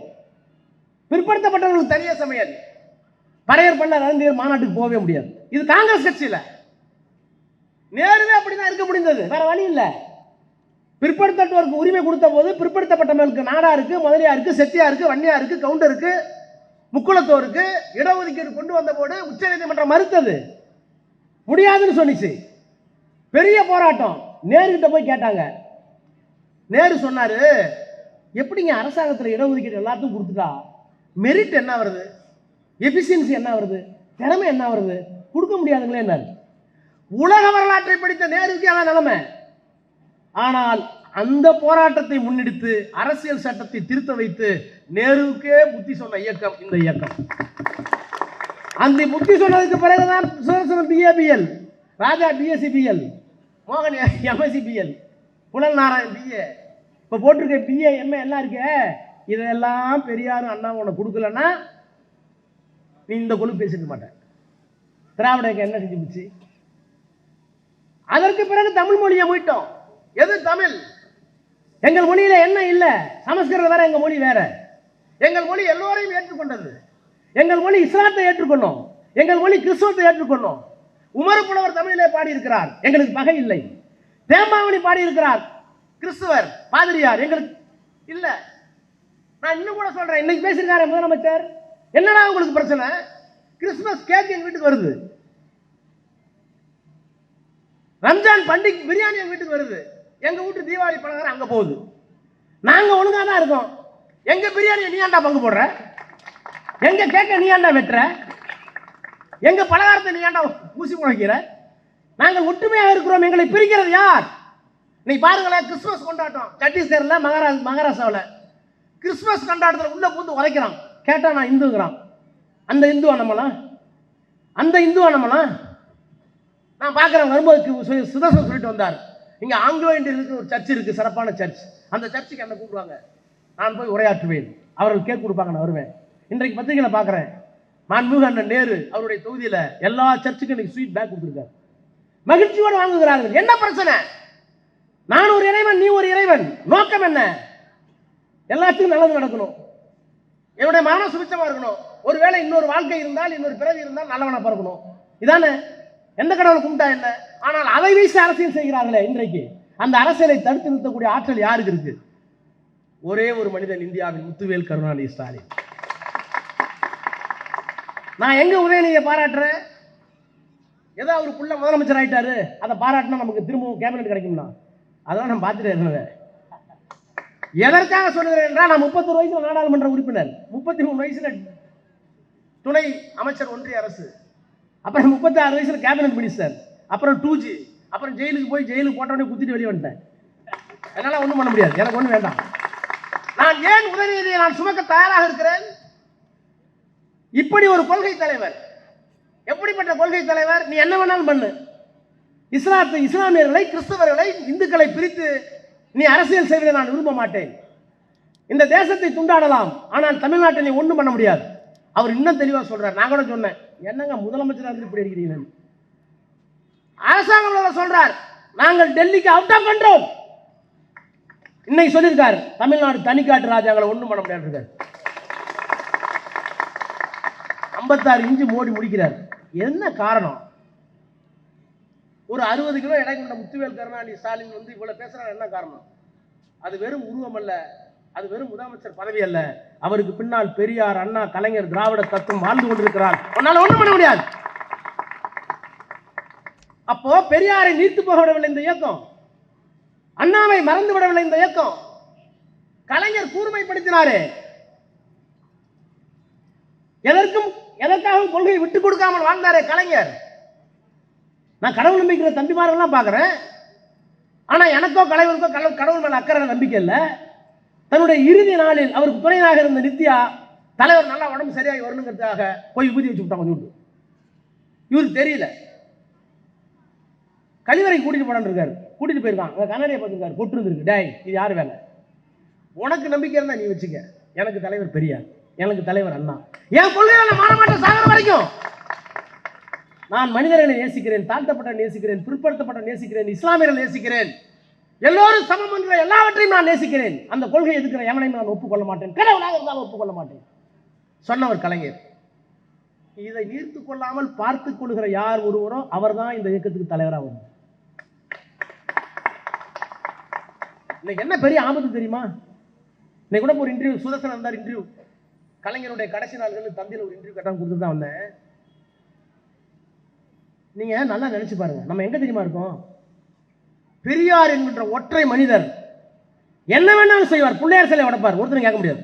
பிற்படுத்தப்பட்டவர்களுக்கு தனியே சமையல். பறையர் பண்ண ரந்தீர் மாநாட்டுக்கு போகவே முடியாது. இது காங்கிரஸ் கட்சியில் நேருவே அப்படிதான் இருக்க முடிந்தது, வேற வழி இல்லை. பிற்படுத்தப்பட்டவருக்கு உரிமை கொடுத்த போது பிற்படுத்தப்பட்டவர்களுக்கு நாடாருக்கு, முதலியாருக்கு, செட்டியாருக்கு, வன்னியாருக்கு, கவுண்டருக்கு, முக்குளத்தோருக்கு இடஒதுக்கீடு கொண்டு வந்த போது உச்ச நீதிமன்றம் மறுத்தது, முடியாதுன்னு சொன்னிச்சு. பெரிய போராட்டம். நேரு கிட்ட போய் கேட்டாங்க. நேரு சொன்னாரு, எப்படிங்க அரசாங்கத்தில் இடஒதுக்கீடு எல்லாத்துக்கும் கொடுத்துட்டா மெரிட் என்ன வருது, எஃபிஷியன்சி என்ன வருது, திறமை என்ன வருது, கொடுக்க முடியாதுங்களே என்ன? உலக வரலாற்றை படித்த நேருக்கு அதான் நிலைமை. ஆனால் அந்த போராட்டத்தை முன்னெடுத்து அரசியல் சட்டத்தை திருத்த வைத்து நேருவுக்கே புத்தி சொன்ன இயக்கம் இந்த இயக்கம். அந்த புத்தி சொன்னதுக்கு பிறகுதான் சுதர்சனம் பிஏபிஎல், ராஜா பிஎஸ்சிபிஎல், மோகன் எம்எஸ்சிபிஎல், புலல் நாராயண் பிஏ, இப்போ போட்டிருக்க பிஏ எம்ஏ எல்லாம் இருக்கு. இதெல்லாம் பெரியாரும் அண்ணா உனக்கு கொடுக்கலன்னா நீ இந்த கொழு பேசிக்க மாட்டேன். திராவிடக்கு என்ன செஞ்சு போச்சு? அதற்கு பிறகு தமிழ் மொழியை மீட்டோம். எது தமிழ்? எங்கள் மொழியில என்ன இல்லை, சமஸ்கிருதம் வேற, எங்கள் மொழி வேற. எங்கள் மொழி எல்லோரையும் ஏற்றுக்கொண்டது. எங்கள் மொழி இஸ்லாத்தை ஏற்றுக்கொண்டோம், எங்கள் மொழி கிறிஸ்துவத்தை ஏற்றுக்கொண்டோம். உமர் புலவர் தமிழிலே பாடியிருக்கிறார், எங்களுக்கு பகை இல்லை. தேம்பாவணி பாடியிருக்கிறார், கிறிஸ்துவர் பாதிரியார், எங்களுக்கு இல்லை. நான் இன்னும் கூட சொல்றேன், இன்னைக்கு பேசியிருக்காரு முதலமைச்சர், என்னடா உங்களுக்கு பிரச்சனை? கிறிஸ்துமஸ் கேக் எங்க வீட்டுக்கு வருது, ரம்ஜான் பண்டிகை பிரியாணி எங்க வீட்டுக்கு வருது, எங்க வீட்டு தீபாவளி பலகாரம் அங்க போகுது. நாங்க ஒழுங்கா தான் இருக்கோம். எங்க பிரியாணியை நீ ஏன்டா பங்கு போடுற? எங்க கேக்க நீ ஏன்டா வெட்டுற? எங்க பலகாரத்தை நீ ஏன்டா ஊசி முளைக்கிற? நாங்கள் ஒற்றுமையாக இருக்கிறோம், எங்களை பிரிக்கிறது யார்? நீ பாருங்களேன், கிறிஸ்துமஸ் கொண்டாட்டம் சத்தீஸ்கர்ல, மகாராஷ்டிராவில் கிறிஸ்துமஸ் கொண்டாட்டத்தில் உள்ள பூந்து உரைக்கிறான். கேட்டா நான் இந்துங்கிறான். அந்த இந்துவா நம்மளாம்? அந்த இந்துவா நம்மளாம்? நான் பார்க்குறேன், வரும்போது சுதர்சன் சொல்லிட்டு வந்தார், இங்கே ஆங்கிலோ இந்தியர்களுக்கு ஒரு சர்ச் இருக்குது, சிறப்பான சர்ச். அந்த சர்ச்சுக்கு என்ன கூப்பிடுவாங்க, நான் போய் உரையாற்றுவேன், அவர்கள் கேக் கொடுப்பாங்க, நான் வருவேன். இன்றைக்கு பத்திரிகையில் பார்க்குறேன், மாண்புமிகு அண்ணன் நேரு அவருடைய தொகுதியில் எல்லா சர்ச்சுக்கும் இன்னைக்கு ஸ்வீட் பேக் கொடுத்துருக்காரு. மகிழ்ச்சியோடு வாங்குகிறார்கள். என்ன பிரச்சனை? நான் ஒரு இறைவன், நீ ஒரு இறைவன், நோக்கம் என்ன? எல்லாத்துக்கும் நல்லது நடக்கணும், என்னுடைய மரணம் சுபிச்சமா இருக்கணும், ஒருவேளை இன்னொரு வாழ்க்கை இருந்தால், இன்னொரு பிறவி இருந்தால் நல்லவனா பிறக்கணும். இதானே? எந்த கடவுளை கும்பிட்டா என்ன? ஆனால் அதை வீசி அரசியல் செய்கிறார்களே இன்றைக்கு. அந்த அரசியலை தடுத்து நிறுத்தக்கூடிய ஆற்றல் யாருக்கு இருக்கு? ஒரே ஒரு மனிதன், இந்தியாவின் முத்துவேல் கருணாநிதி ஸ்டாலின். நான் எங்க உதயநிதியை பாராட்டுறேன்? ஏதோ அவர் புள்ள முதலமைச்சர் ஆயிட்டாரு, அதை பாராட்டினா நமக்கு திரும்பவும் கேபினட் கிடைக்கும்னா அதெல்லாம் நான் பார்த்துட்டு இருந்தேன். எதற்காக சொல்லுகிறேன் என்றால், நான் 31 வயசுல நாடாளுமன்ற உறுப்பினர், 33 வயசுல துணை அமைச்சர் ஒன்றிய அரசு, அப்புறம் 36 வயசுல கேபினட் மினிஸ்டர், அப்புறம் 2G, அப்புறம் ஜெயிலுக்கு போய் ஜெயிலுக்கு போட்டோடனே குத்திட்டு வெளியே வந்துட்டேன். அதனால ஒன்றும் பண்ண முடியாது, எனக்கு ஒன்றும் வேண்டாம். நான் ஏன் உதயநிதியை நான் சுமக்க தயாராக இருக்கிறேன்? இப்படி ஒரு கொள்கை தலைவர். எப்படிப்பட்ட கொள்கை தலைவர்? நீ என்ன வேணாலும் பண்ணு. இஸ்லாமியர்களை, கிறிஸ்தவர்களை, இந்துக்களை பிரித்து நீ அரசியல் செய்வதை நான் விரும்ப மாட்டேன். இந்த தேசத்தை துண்டாடலாம், ஆனால் தமிழ்நாட்டை நீ ஒன்றும் பண்ண முடியாது. அவர் இன்னும் தெளிவாக சொல்றார். நான் கூட சொன்னேன், என்னங்க முதலமைச்சராக இருந்து இப்படி இருக்கிறீங்க? அரசாங்கம் சொல்றார், நாங்கள் டெல்லிக்கு அவுட் ஆஃப் கண்ட்ரோல். இன்னைக்கு சொல்லியிருக்காரு, தமிழ்நாடு தனிக்காட்டு ராஜாங்களை ஒன்றும் பண்ண முடியாது. 56 இன்ச்சு மோடி முடிக்கிறார். என்ன காரணம்? ஒரு 60 கிலோ எடை கொண்ட முத்துவேல் கருணாநிதி ஸ்டாலின் வந்து இவ்வளவு பேசுறாரு. என்ன காரணம்? அது வெறும் உருவம் அல்ல, அது வெறும் முதலமைச்சர் பதவி அல்ல. அவருக்கு பின்னால் பெரியார், அண்ணா, கலைஞர், திராவிட தத்துவம் வாழ்ந்து கொண்டிருக்கிறார். உன்னால ஒண்ணும் பண்ண முடியாது. அப்போ பெரியாரை நீர்த்து போக விடவில்லை இந்த இயக்கம், அண்ணாவை மறந்து விடவில்லை இந்த இயக்கம். கலைஞர் கூர்மைப்படுத்தினாரே, எதற்காக கொள்கையை விட்டுக் கொடுக்காமல் வாழ்ந்தாரே கலைஞர். நான் கடவுள் நம்பிக்கிற தம்பிமாரெல்லாம் பார்க்கிறேன். ஆனா எனக்கோ கலைவருக்கோ கடவுள் மேல அக்கறை நம்பிக்கை இல்லை. தன்னுடைய இறுதி நாளில் அவருக்கு துணையாக இருந்த நித்யா, தலைவர் நல்லா உடம்பு சரியாகி வரணுங்கிறதுக்காக போய் விபூதி வச்சு விட்டாங்க கொஞ்சம். இவருக்கு தெரியல. கழிவறை கூட்டிட்டு போனான்னு இருக்காரு. கூட்டிட்டு போயிருக்காங்க, கண்ணாடியை பார்த்துருக்காரு, கொட்டு இருந்திருக்கு. டேய், இது யாரு வேலை? உனக்கு நம்பிக்கை இருந்தா நீ வச்சுக்க. எனக்கு தலைவர் பெரியார், எனக்கு தலைவர் அண்ணா. என் கொள்கைகளை மாறமாட்ட சாகர வரைக்கும் நான் மனிதர்களை நேசிக்கிறேன், தாழ்த்தப்பட்ட நேசிக்கிறேன், பிற்படுத்தப்பட்ட நேசிக்கிறேன், இஸ்லாமியர்கள் நேசிக்கிறேன், எல்லோரும் சமம் என்ற எல்லாவற்றையும் நான் நேசிக்கிறேன். அந்த கொள்கை எதுக்கிற எவனையும் நான் ஒப்புக்கொள்ள மாட்டேன், கடவுளாக இருந்தாலும் ஒப்புக்கொள்ள மாட்டேன் சொன்னவர் கலைஞர். இதை நீர்த்து கொள்ளாமல் பார்த்துக் கொள்கிற யார் ஒருவரோ அவர் தான் இந்த இயக்கத்துக்கு தலைவராக வரும். இன்னைக்கு என்ன பெரிய ஆபத்து தெரியுமா? இன்னைக்கு கூட ஒரு இன்டர்வியூ, சுதர்சன் இருந்தார் இன்டர்வியூ, கலைஞருடைய கடைசி நாள்கள் தந்தியில் ஒரு இன்டர்வியூ கட்டாமல் கொடுத்துட்டு தான் வந்தேன். நீங்க நல்லா நினைச்சு பாருங்க, நம்ம எங்க தெரியுமா இருக்கோம்? பெரியார் என்கின்ற ஒற்றை மனிதர் என்ன வேணாலும் செய்வார். பிள்ளையார் சிலை உடைப்பார், ஒருத்தரும் கேட்க முடியாது.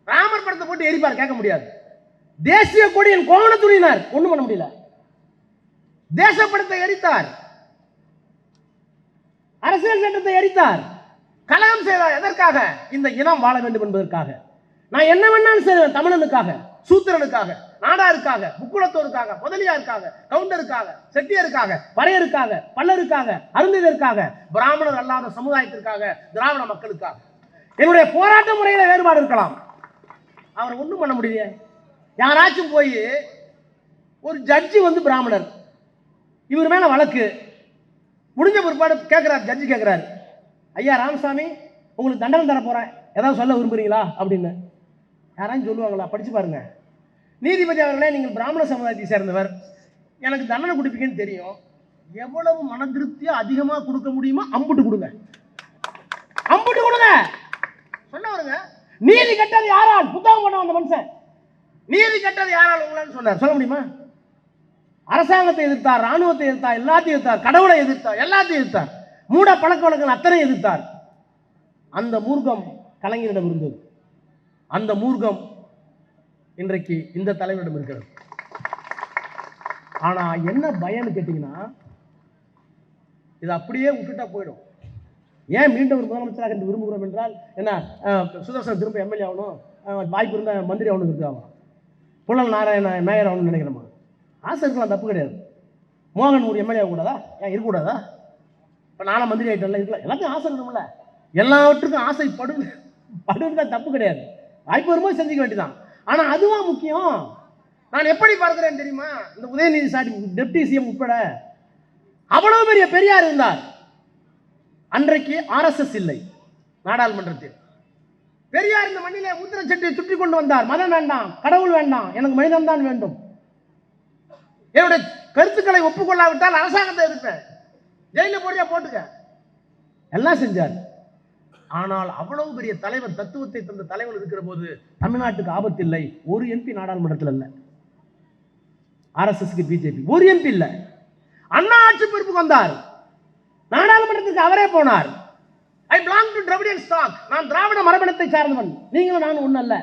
ராமர் படத்தை போட்டு எரிப்பார், கேட்க முடியாது. தேசிய கொடியின் கோவண துணியினார், ஒண்ணும் பண்ண முடியல. தேசப்படத்தை எரித்தார், அரசியல் சட்டத்தை எரித்தார், கலகம் செய்தார். எதற்காக? இந்த இனம் வாழ வேண்டும் என்பதற்காக. நான் என்ன வேணாலும் செய்வேன், தமிழனுக்காக, சூத்திரனுக்காக, நாடாருக்காக, முக்குளத்தோருக்காக, முதலியாருக்காக, கவுண்டருக்காக, செட்டியருக்காக, பறையருக்காக, பல்லருக்காக, அருந்ததற்காக, பிராமணர் அல்லாத சமுதாயத்திற்காக, திராவிட மக்களுக்காக. என்னுடைய போராட்ட முறையில வேறுபாடு இருக்கலாம், அவரை ஒண்ணும் பண்ண முடியல. யாராச்சும் போய் ஒரு ஜட்ஜி வந்து பிராமணர், இவர் மேல வழக்கு முடிஞ்ச பிற்பாடு கேட்கிறார், ஜட்ஜி கேட்கிறார், ஐயா ராமசாமி, உங்களுக்கு தண்டனை தர போறேன், ஏதாவது சொல்ல விரும்புறீங்களா அப்படின்னு. யாராச்சும் சொல்லுவாங்களா? படிச்சு பாருங்க. நீதிபதி அவர்களே, நீங்கள் பிராமண சமுதாயத்தை சேர்ந்தவர், எனக்கு தண்டனை கொடுப்பீங்கன்னு தெரியும், எவ்வளவு மன திருப்தியா அதிகமா கொடுக்க முடியுமோ அம்புட்டு கொடுங்க, அம்புட்டு கொடுங்க சொன்னவருங்க. நீதி கட்டது யாரால்? புத்தகம் பண்ண வந்த மனுஷன், நீதி கட்டது யாரால் உங்களான்னு சொன்னார். சொல்ல முடியுமா? அரசாங்கத்தை எதிர்த்தார், ராணுவத்தை எதிர்த்தார், எல்லாத்தையும் எதிர்த்தார், கடவுளை எதிர்த்தார், எல்லாத்தையும் எதிர்த்தார், மூட பழக்க வழக்கங்கள் அத்தனை எதிர்த்தார். அந்த மூர்க்கம் கலைஞரிடம் இருந்தது. அந்த மூர்க்கம் இன்றைக்கு இந்த தலைவரிடம் இருக்கிறது. ஆனா என்ன பயன்னு கேட்டீங்கன்னா, இது அப்படியே விட்டுட்டா போயிடும். ஏன் மீண்டும் ஒரு முதலமைச்சராக என்று விரும்புகிறோம் என்றால், என்ன சுதர்சன் திரும்ப எம்எல்ஏ ஆகணும், வாய்ப்பு இருந்தா மந்திரி ஆகணும் இருக்காங்க, புலல் நாராயண மேயர் ஆகணும்னு நினைக்கிறோமா? ஆசை இருக்கலாம், தப்பு கிடையாது. மோகன் ஒரு எம்எல்ஏ கூடாதா? ஏன் இருக்கக்கூடாதா? இப்போ நானும் மந்திரி ஆகிட்டல, இருக்கலாம், எல்லாத்தையும் ஆசை இருக்கணும்ல. எல்லாவற்றுக்கும் ஆசை படுதான், தப்பு கிடையாது. வாய்ப்பு வரும்போது செஞ்சுக்க வேண்டியதான். ஆனா அதுவா முக்கியம். நான் எப்படி பார்க்கிறேன் தெரியுமா? இந்த உதயநிதி சாரி டெப்டி சிஎம் உட்பட அவ்வளவு பெரிய பெரியார் இருந்தார். அன்றைக்கு ஆர்எஸ்எஸ் இல்லை நாடாளுமன்றத்தில். பெரியார் இந்த மண்ணிலே முத்திர சட்டியை சுற்றி கொண்டு வந்தார். மதம் வேண்டாம், கடவுள் வேண்டாம், எனக்கு மனிதன் தான் வேண்டும். என்னுடைய கருத்துக்களை ஒப்புக்கொள்ளாவிட்டால் அரசாங்கத்தை எதிர்ப்பேன், ஜெயில போறியா போட்டுக்க, எல்லாம் செஞ்சார். ஆனால் அவ்வளவு பெரிய தலைவர், தத்துவத்தை தந்த தலைவர் இருக்கிற போது தமிழ்நாட்டுக்கு ஆபத்து இல்லை. ஒரு எம்பி நாடாளுமன்றத்தில் இல்லை, ஆர்எஸ்எஸ்க்கு பிஜேபி ஒரு எம்பி இல்லை. அண்ணா ஆட்சி பொறுப்புக்கு வந்தார், நாடாளுமன்றத்துக்கு அவரே போனார். I belong to Dravidian stock, நான் திராவிட மரபணத்தை சார்ந்தவன், நீங்களும் நானும் ஒண்ணு அல்ல.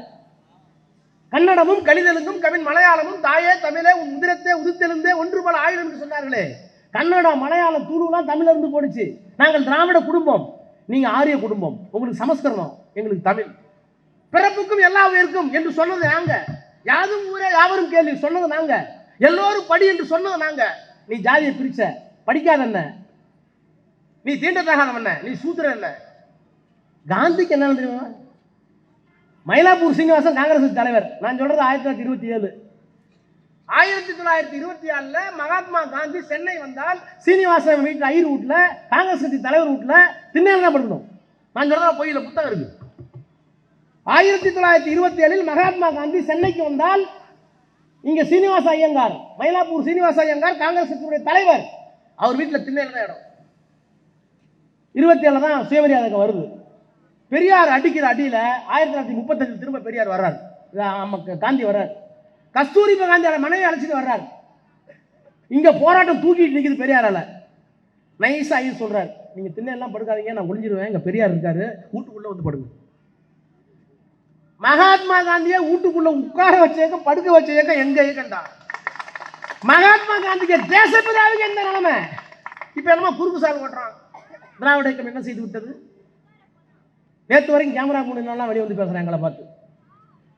கன்னடமும் கலிதெலுங்கும் கவின் மலையாளமும் தாயே தமிழே உன் உதிரத்தே உதித்தெழுந்தே ஒன்று பல ஆயுதம் என்று சொன்னார்களே. கன்னடம், மலையாளம், தூளுலாம் தமிழ்ல இருந்து போடுச்சு. நாங்கள் திராவிட குடும்பம், நீங்க ஆரிய குடும்பம், உங்களுக்கு சமஸ்கிருதம், எங்களுக்கு தமிழ். பிறப்புக்கும் எல்லா உயிருக்கும் என்று சொன்னது நாங்க. யாதும் ஊரே யாவரும் கேள்வி சொன்னது நாங்க. எல்லோரும் படி என்று சொன்னது நாங்க. நீ ஜாதியை பிரிச்ச, படிக்காத என்ன, நீ தீண்டத்தகாதவன் என்ன, நீ சூத்திரன் என்ன. காந்திக்கு என்ன தெரியுமா? மயிலாப்பூர் சீனிவாசன் காங்கிரஸ் தலைவர். நான் சொல்றது 1927. 1927 மகாத்மா காந்தி சென்னை வந்தால் சீனிவாசன் வீட்டு ஐயர் வீட்டுல, காங்கிரஸ் கட்சி தலைவர் வீட்டுல திண்ணையில தான் படுக்கணும். நான் சொல்றதா பொய்யில புத்தகம் இருக்கு. 1927 மகாத்மா காந்தி சென்னைக்கு வந்தால் இங்க சீனிவாச ஐயங்கார், மயிலாப்பூர் சீனிவாச ஐயங்கார் காங்கிரஸ் கட்சியுடைய தலைவர், அவர் வீட்டில் திண்ணையில தான் இடம். 27 தான் சுயமரியாதை வருது. பெரியார் அடிக்கிற அடியில 1935 திரும்ப பெரியார் வர்றார், காந்தி வர்றார். கஸ்தூரிபா காந்தி மனைவி அழைச்சிட்டு வர்றார். இங்க போராட்டம் தூக்கிட்டு நிக்குது பெரியாரால. நைஸா ஐயர் சொல்றார், நீங்க திண்ணையெல்லாம் படுக்காதீங்க, நான் ஒளிஞ்சிருவேன், இங்க பெரியார் இருக்காரு, வீட்டுக்குள்ள வந்து படுங்க. மகாத்மா காந்தியை வீட்டுக்குள்ள உட்கார வச்ச இயக்கம், படுக்க வச்ச இயக்கம் எங்க இயக்கம்டா. மகாத்மா காந்திக்கு தேசப்பிதாவுக்கு எந்த நிலைமை. இப்ப என்னமா குறுக்கு சால் ஓட்டுறான். திராவிட இயக்கம் என்ன செய்து விட்டது? நேற்று வரைக்கும் கேமரா முன்னாடி வெளியே வந்து பேசுறேன் எங்களை பார்த்து.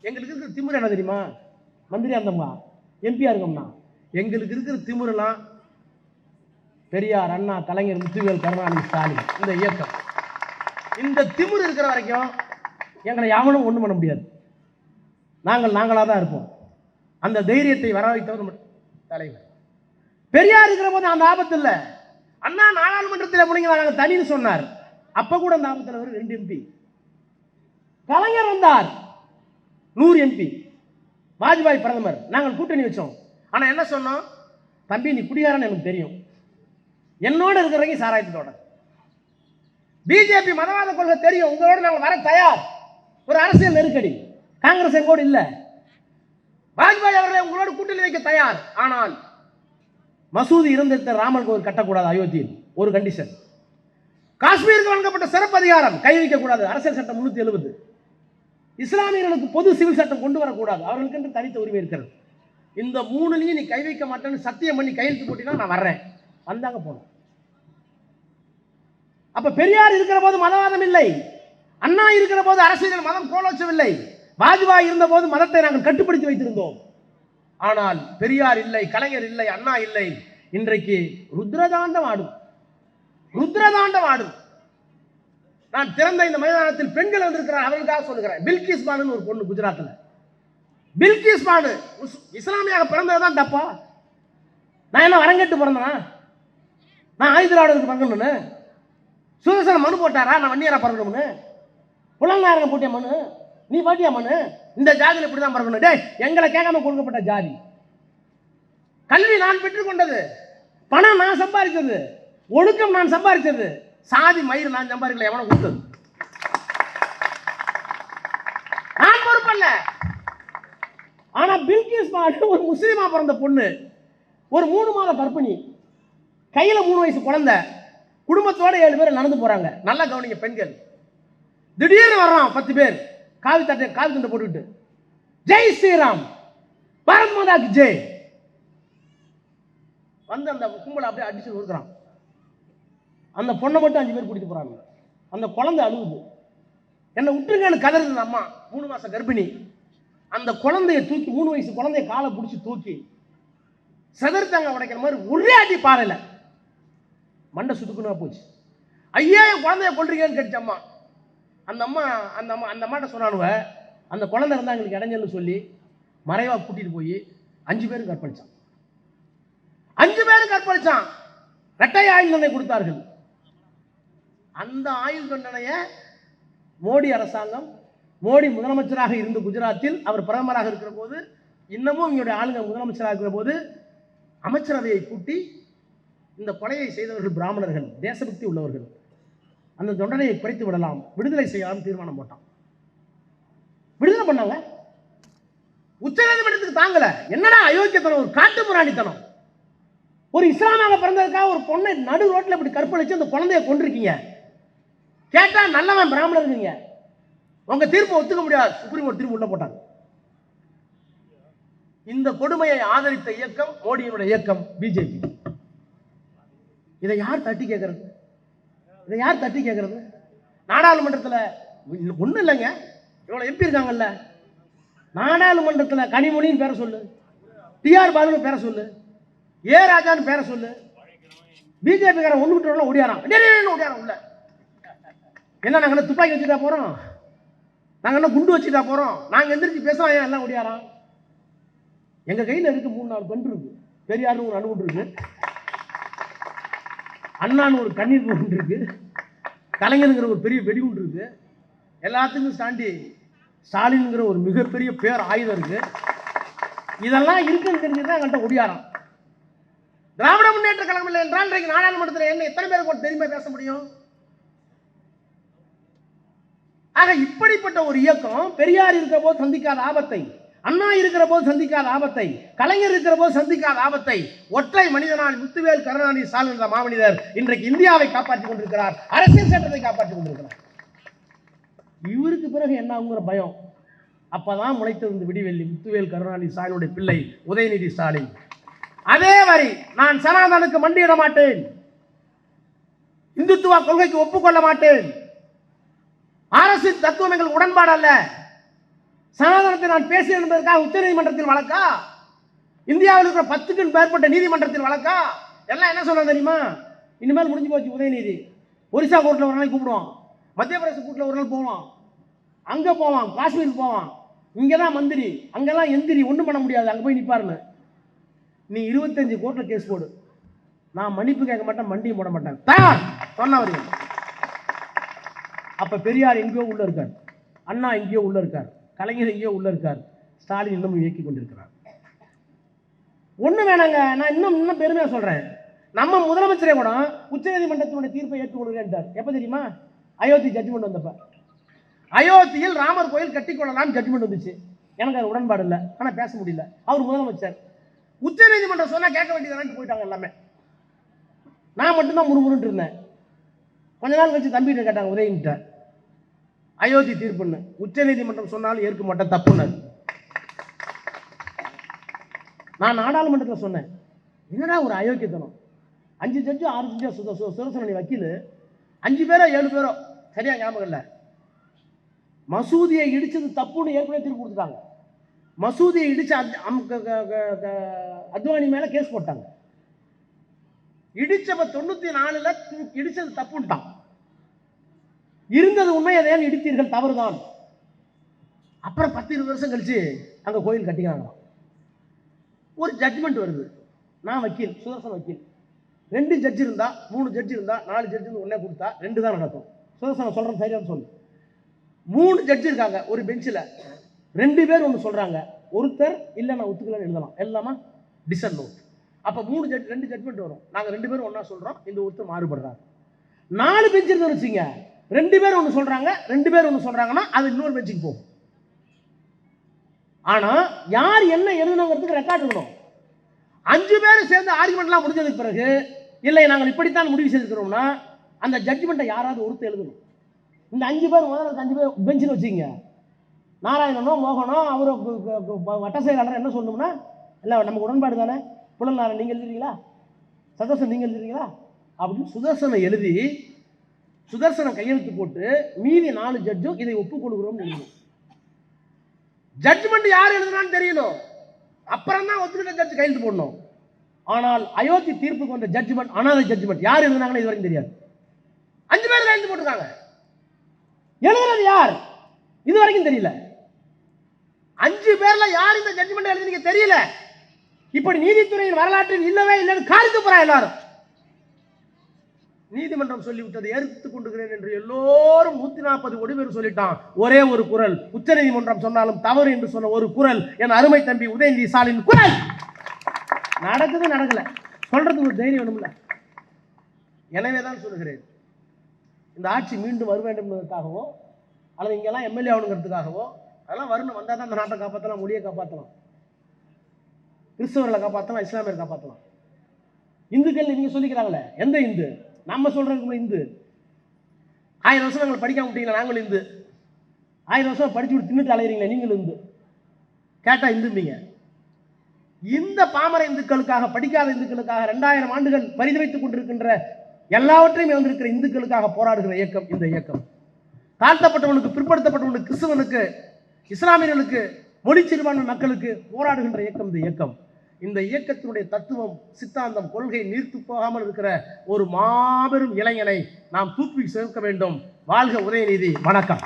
எங்களுக்கு இருக்கிற திமுறை என்ன தெரியுமா? மந்திரியா இருந்தோம்னா, எம்பியா இருக்கோம்னா, எங்களுக்கு இருக்கிற திமுறலாம் பெரியார், அண்ணா, கலைஞர், முத்துவேல், கருணாநிதி, ஸ்டாலின், இந்த இயக்கம், இந்த திமுறை இருக்கிற வரைக்கும் எங்களை யாவனும் ஒன்றும் பண்ண முடியாது. நாங்களாக தான் இருப்போம். அந்த தைரியத்தை வர வைத்தவர் தலைவர். பெரியார் இருக்கிற போது அந்த ஆபத்து இல்லை. அண்ணா நாடாளுமன்றத்தில் பிடிங்க நாங்கள் தனின்னு சொன்னார். அப்ப கூட அந்த ஆபத்தில் ஒரு 2 எம்பி. கலைஞர் வந்தார் 100 எம்பி. வாஜ்பாய் பிரதமர், நாங்கள் கூட்டணி வச்சோம். ஆனா என்ன சொன்னோம்? தம்பி நீ குடிகாரன்னு எனக்கு தெரியும், என்னோட இருக்கிறவங்க சாராயத்தோட. பிஜேபி மதவாத கொள்கை தெரியும், உங்களோட நாங்கள் வர தயார். ஒரு அரசியல் நெருக்கடி, காங்கிரஸ் எங்கோடு இல்ல. வாஜ்பாய் அவர்களை உங்களோட கூட்டணி வைக்க தயார். ஆனால் மசூதி இருந்த ராமன் கோவில் கட்டக்கூடாது அயோத்தியில், ஒரு கண்டிஷன். காஷ்மீருக்கு வழங்கப்பட்ட சிறப்பு அதிகாரம் கை வைக்கக்கூடாது, அரசியல் சட்டம் 370. இஸ்லாமியர்களுக்கு பொது சிவில் சட்டம் கொண்டு வரக்கூடாது, அவர்களுக்கு என்று தனித்த உரிமை இருக்கிறது. இந்த 3லையும் நீ கை வைக்க மாட்டேன்னு சத்தியம் பண்ணி கையெழுத்து போட்டினா நான் வர்றேன். வந்தாங்க போனோம். அப்ப பெரியார் இருக்கிற போது மதவாதம் இல்லை, அண்ணா இருக்கிற போது அரசியல் மதம் கோலோச்சவில்லை, வாஜ்பாய் இருந்த போது மதத்தை நாங்கள் கட்டுப்படுத்தி வைத்திருந்தோம். ஆனால் பெரியார் இல்லை, கலைஞர் இல்லை, அண்ணா இல்லை. இன்றைக்கு ருத்ரதாண்டம் ஆடும், ருத்ரதாண்டம் ஆடும். நான் திறந்த இந்த மைதானத்தில் பெண்கள் வந்திருக்கிறார், அவர்களுக்காக சொல்லுகிறேன். பில்கிஸ் பானு ஒரு பொண்ணு குஜராத்தில். பில்கிஸ் பானு இஸ்லாமியாக பிறந்ததுதான் தப்பா? நான் என்ன வரங்கட்டு பிறந்தனா? நான் ஆயுதராடுக்கு பறக்கணும்னு சுதர்சன மனு போட்டாரா? நான் வன்னியரா பறக்கணும்னு? புலநாயகன் போட்டிய மனு, நீ பாட்டியா மனு? இந்த ஜாதியில் இப்படிதான் பறக்கணும். டே, எங்களை கேட்காம கொடுக்கப்பட்ட ஜாதி. கல்வி நான் பெற்றுக்கொண்டது, பணம் நான் சம்பாதிச்சது, ஒழுக்கம் நான் சம்பாதிச்சது, சாதி மயிறு நான் சம்பாதிக்கல, எவனை கொடுத்தது? நான் பொறுப்பல்ல. ஆனா பில்கிஸ் பானு ஒரு முஸ்லீமா பிறந்த பொண்ணு, ஒரு 3 மாத கர்ப்பிணி, கையில 3 வயசு குழந்தை, குடும்பத்தோட 7 பேர் நடந்து போறாங்க. நல்லா கவனிங்க பெண்கள். திடீர்னு வர்றான் 10 பேர், காவி துண்டை போட்டுக்கிட்டு, ஜெய் ஸ்ரீராம், பாரத் மாதாக்கு ஜெய். வந்து அந்த கும்பலை அப்படியே அடிச்சு நொறுக்கிறான். அந்த பொண்ணை மட்டும் 5 பேர் கூட்டிட்டு போறாங்க. அந்த குழந்தை அழுகுது, என்னை விட்டுருங்கன்னு கதறுது. அம்மா 3 மாச கர்ப்பிணி. அந்த குழந்தைய தூக்கி, 3 வயசு குழந்தைய காலை பிடிச்சி தூக்கி செதர்த்தாங்க உடைக்கிற மாதிரி ஒரே அடி பாறையில மண்டை சுத்துக்குன்னா போச்சு. ஐயா என் குழந்தைய கொள்றீங்கன்னு கேட்டுச்சு அம்மா. அந்த அம்மாட்ட சொன்னானுவ, அந்த குழந்தை இருந்தா எங்களுக்கு இடைஞ்சல்னு சொல்லி மறைவா கூட்டிட்டு போய் 5 பேரும் கற்பழிச்சான். 5 பேரும் கற்பழிச்சான். இரட்டை ஆயுள் தண்டனை கொடுத்தார்கள். அந்த ஆயுள் தண்டனையை மோடி அரசாங்கம், மோடி முதலமைச்சராக இருந்த குஜராத்தில் அவர் பிரதமராக இருக்கிற போது, இன்னமும் இவங்களுடைய ஆளுங்க முதலமைச்சராக இருக்கிற போது அமைச்சரவையை கூட்டி இந்த கொலையை செய்தவர்கள் பிராமணர்கள், தேசபக்தி உள்ளவர்கள், அந்த தண்டனையை குறைத்து விடலாம், விடுதலை செய்யலாம் தீர்மானம் போட்டான். விடுதலை பண்ணாங்க. உச்சநீதிமன்றத்துக்கு தாங்கல. என்னடா அயோக்கியத்தனம், ஒரு காட்டு முராணித்தனம். ஒரு இஸ்லாமாக பிறந்ததுக்காக ஒரு பொண்ணை நடு ரோட்டில் இப்படி கற்பழிச்சு அந்த குழந்தைய கொண்டிருக்கீங்க. கேட்டா நல்லவன் பிராமணர் இருக்கீங்க, உங்க தீர்ப்பை ஒத்துக்க முடியாது, சுப்ரீம் கோர்ட் தீர்ப்பு உள்ள போட்டாங்க. இந்த கொடுமையை ஆதரித்த இயக்கம் மோடியினுடைய இயக்கம் பிஜேபி. இதை யார் தட்டி கேட்கறது? இதை யார் தட்டி கேட்கறது? நாடாளுமன்றத்தில் ஒன்றும் இல்லைங்க, இவ்வளோ எம்பி இருக்காங்கல்ல, நாடாளுமன்றத்தில் கனிமொழின்னு பேரை சொல்லு, டிஆர் பாலுன்னு பேரை சொல்லு, ஏ ராஜான்னு பேரை சொல்லு, பிஜேபிக்காரன் ஒன்று விட்டு ஓடியாரான் ஓடியாரான் உள்ள. என்ன நாங்கள் என்ன துப்பாக்கி வச்சுட்டா போகிறோம், நாங்கள் என்ன குண்டு வச்சுட்டா போகிறோம், நாங்கள் எந்திரிச்சு பேசலாம், ஏன் எல்லாம் ஓடியாரான்? எங்கள் கையில் இருக்கு 3-4 கன்று இருக்கு. பெரியார்னு ஒரு அணுகுண்டு இருக்கு, அண்ணான்னு ஒரு கண்ணீர் குண்டு இருக்கு, கலைஞருங்கிற ஒரு பெரிய வெடிகுண்டு இருக்கு, எல்லாத்துக்கும் தாண்டி ஸ்டாலின்ங்கிற ஒரு மிகப்பெரிய பேர் ஆயுதம் இருக்கு. இதெல்லாம் இருக்குன்னு தெரிஞ்சுதான் எங்கள்கிட்ட ஒடியாராம். திராவிட முன்னேற்ற கழகம் இல்லை என்றால் இன்றைக்கு நாடாளுமன்றத்தில் என்ன எத்தனை பேர் கூட தெரியுமா பேச முடியும்? ஆக இப்படிப்பட்ட ஒரு இயக்கம் பெரியார் இருக்கிற போது சந்திக்காத ஆபத்தை, அண்ணா இருக்கிற போது சந்திக்காத ஆபத்தை, கலைஞர் இருக்கிற போது சந்திக்காத ஆபத்தை ஒற்றை மனிதனால் முத்துவேல் கருணாநிதி ஸ்டாலின் என்ற மாமனிதர் இன்றைக்கு இந்தியாவை காப்பாற்றிக் கொண்டிருக்கிறார், அரசியல் சட்டத்தை காப்பாற்றிக் கொண்டிருக்கிறார். இவருக்கு பிறகு என்ன ஆகுங்கிற பயம். அப்பதான் முளைத்திருந்த விடிவெள்ளி முத்துவேல் கருணாநிதி ஸ்டாலினுடைய பிள்ளை உதயநிதி ஸ்டாலின். அதே வரி, நான் சனாதனுக்கு மண்டியிட மாட்டேன், இந்துத்துவ கொள்கைக்கு ஒப்புக்கொள்ள மாட்டேன், அரசின் தத்துவம் எங்கள் உடன்பாடு அல்ல, சனாதனத்தை நான் பேசிய என்பதற்காக உச்ச நீதிமன்றத்தில் வழக்கா, இந்தியாவில் இருக்கிற 10க்கும் மேற்பட்ட நீதிமன்றத்தில் வழக்கா, எல்லாம் என்ன சொல்ல தெரியுமா? இனிமேல் முடிஞ்சு போச்சு. உதயநிதி ஒரிசா கோர்ட்டில் ஒரு நாளைக்கு கூப்பிடுவான், மத்திய பிரதேச கோர்ட்டில் ஒரு நாள் போவான், அங்கே போவான், காஷ்மீர் போவான், இங்கே தான் மந்திரி, அங்கெல்லாம் எந்திரி, ஒன்றும் பண்ண முடியாது, அங்கே போய் நிற்பாருன்னு. நீ 25 கோர்ட்டில் கேஸ் போடு, நான் மன்னிப்பு கேட்க மாட்டேன், மண்டியும் போட மாட்டேன், தயார் சொன்னவர்கள். அப்போ பெரியார் எங்கேயோ உள்ள இருக்கார், அண்ணா எங்கேயோ உள்ள இருக்கார், கலைஞர் எங்கேயோ உள்ள இருக்கார், ஸ்டாலின் இன்னும் இயக்கி கொண்டிருக்கிறார். ஒண்ணு வேணாங்க, நான் இன்னும் பெருமையா சொல்றேன், நம்ம முதலமைச்சரே கூட உச்சநீதிமன்றத்தினுடைய தீர்ப்பை ஏற்றுக்கொள்கிறேன். எப்ப தெரியுமா? அயோத்தி ஜட்ஜ்மெண்ட் வந்தப்ப. அயோத்தியில் ராமர் கோயில் கட்டிக்கொள்ளலாம் ஜட்ஜ்மெண்ட் வந்துச்சு. எனக்கு அது உடன்பாடு இல்லை, ஆனா பேச முடியல. அவர் முதலமைச்சர், உச்சநீதிமன்றம் சொன்னா கேட்க வேண்டியதானு போயிட்டாங்க எல்லாமே. நான் மட்டும்தான் முறுமுறுன்னு இருந்தேன். கொஞ்ச நாள் கழிச்சு தம்பிகிட்ட கேட்டாங்க, உதயகிட்ட, அயோத்தி தீர்ப்புன்னு. உச்சநீதிமன்றம் சொன்னாலும் ஏற்க மாட்டேன், தப்புன்னு. நான் நாடாளுமன்றத்தில் சொன்னேன், என்னடா ஒரு அயோக்கியத்தனம், 5 ஜட்ஜு 6 ஜட்ஜு சுதர்சனி வக்கீல் 5 பேரோ 7 பேரோ சரியா ஞாபகம் இல்லை, மசூதியை இடிச்சது தப்புன்னு ஏற்கனவே தீர்ப்பு கொடுத்துட்டாங்க. மசூதியை இடிச்சு அத்வானி மேல கேஸ் போட்டாங்க. இடிச்சவ 94ல இடிச்சது தப்புன்ட்டான். இருந்தது உண்மை, அதை இடித்தீர்கள், தவறுதான். அப்புறம் 10-20 வருஷம் கழிச்சு அங்க கோயில் கட்டிக்கிறாங்க. ஒரு ஜட்ஜ்மெண்ட் வருது, நான் வக்கீல், சுதர்சன் வக்கீல், 2 ஜட்ஜ் இருந்தா 3 ஜட்ஜ் இருந்தா 4 ஜட்ஜ் ஒன்னே கொடுத்தா 2 தான் நடக்கும். சுதர்சன் சொல்றேன் சரியான்னு சொல்லு. 3 ஜட்ஜ் இருக்காங்க ஒரு பெஞ்சில், 2 பேர் ஒன்று சொல்றாங்க, ஒருத்தர் இல்லை நான் ஒத்துக்கலன்னு எழுதலாம், எல்லாமா டிசன் நோட். அப்போ 2 ஜட்மெண்ட் வரும், நாங்கள் 2 பேரும் ஒன்றா சொல்றோம், இந்த ஒருத்தர் மாறுபடுறாரு. 4 பெஞ்ச் இருந்து வச்சுங்க, 2 பேர் ஒன்று சொல்றாங்க, 2 பேர் ஒன்று சொல்றாங்கன்னா அது இன்னொரு பெஞ்சுக்கு போகும். ஆனா யார் என்ன எழுதணுங்கிறதுக்கு ரெக்கார்ட் இருக்கணும். 5 பேர் சேர்ந்து ஆர்குமெண்ட்லாம் முடிஞ்சதுக்கு பிறகு இல்லை நாங்கள் இப்படித்தான் முடிவு செய்திருக்கிறோம்னா அந்த ஜட்ஜ்மெண்ட்டை யாராவது ஒருத்தர் எழுதணும். இந்த 5 பேர் முதல்ல 5 பேர் பெஞ்சில் வச்சுங்க, நாராயணனோ மோகனோ அவரோ வட்ட செயலாளர் என்ன சொல்லணும்னா, இல்லை நமக்கு உடன்பாடு தானே, புலனாரன் நீங்கள் எழுதுறீங்களா, சதர்சன் நீங்கள் எழுதுறீங்களா அப்படின்னு சுதர்சனை எழுதி சுதர்சனை கையெழுத்து போட்டு மீதி 4 ஜட்ஜும் இதை ஒப்புக்கொள்கிறோம் எழுதணும். ஜட்ஜ்மெண்ட் யார் எழுதுனான்னு தெரியணும், அப்புறம் தான் ஒத்துக்கிட்ட ஜட்ஜ் கையெழுத்து போடணும். ஆனால் அயோத்தி தீர்ப்புக்கு வந்த ஜட்ஜ்மெண்ட் அனாதை ஜட்ஜ்மெண்ட், யார் எழுதுனாங்கன்னு இது வரைக்கும் தெரியாது. 5 பேர் கையெழுத்து போட்டுருக்காங்க, எழுதுறது யார் இது வரைக்கும் தெரியல. 5 பேர்ல யார் இந்த ஜட்ஜ்மெண்ட் எழுதுனீங்க தெரியல. இப்படி நீதித்துறையின் வரலாற்றில் இல்லவே இல்லைன்னு காரித்து போறா எல்லாரும். நீதிமன்றம் சொல்லிவிட்டதை ஏற்றுக் கொண்டுகிறேன் என்று எல்லோரும் 140 கோடி பேர் சொல்லிட்டான். ஒரே ஒரு குரல், உச்ச நீதிமன்றம் சொன்னாலும் தவறு என்று சொன்ன ஒரு குரல், என் அருமை தம்பி உதயநிதி ஸ்டாலின் குரல். நடக்குது நடக்கல, சொல்றதுக்கு ஒரு தைரியம் வேணும்ல. எனவேதான் சொல்லுகிறேன், இந்த ஆட்சி மீண்டும் வர வேண்டும் என்பதற்காகவோ அல்லது இங்கெல்லாம் எம்எல்ஏ ஆகணுங்கிறதுக்காகவோ அதெல்லாம் வரணும், வந்தால் தான் இந்த நாட்டை காப்பாற்றலாம், மொழியை காப்பாற்றலாம், கிறிஸ்தவர்களை காப்பாற்றலாம், இஸ்லாமியரை காப்பாற்றலாம். இந்துக்கள் நீங்க சொல்லிக்கிறாங்களே, எந்த இந்து? நம்ம சொல்றதுக்கு இந்து 1000 வருஷம் நாங்கள் படிக்காம விட்டீங்களா, நாங்களும் இந்து. 1000 வருஷம் படிச்சு விட்டு தின்னுட்டு அலையிறீங்களே, நீங்களும் இந்து. கேட்டா இந்தும்பீங்க. இந்த பாமர இந்துக்களுக்காக, படிக்காத இந்துக்களுக்காக 2000 ஆண்டுகள் பரிதவித்துக் கொண்டிருக்கின்ற எல்லாவற்றையும் வந்திருக்கிற இந்துக்களுக்காக போராடுகிற இயக்கம் இந்த இயக்கம். தாழ்த்தப்பட்டவனுக்கு, பிற்படுத்தப்பட்டவனுக்கு, கிறிஸ்தவனுக்கு, இஸ்லாமியர்களுக்கு, மொழி சிறுபான்மை மக்களுக்கு போராடுகின்ற இயக்கம் இந்த இயக்கம். இந்த இயக்கத்தினுடைய தத்துவம், சித்தாந்தம், கொள்கை நீர்த்து போகாமல் இருக்கிற ஒரு மாபெரும் இளைஞனை நாம் தூக்கி சேர்க்க வேண்டும். வாழ்க உதயநிதி. வணக்கம்.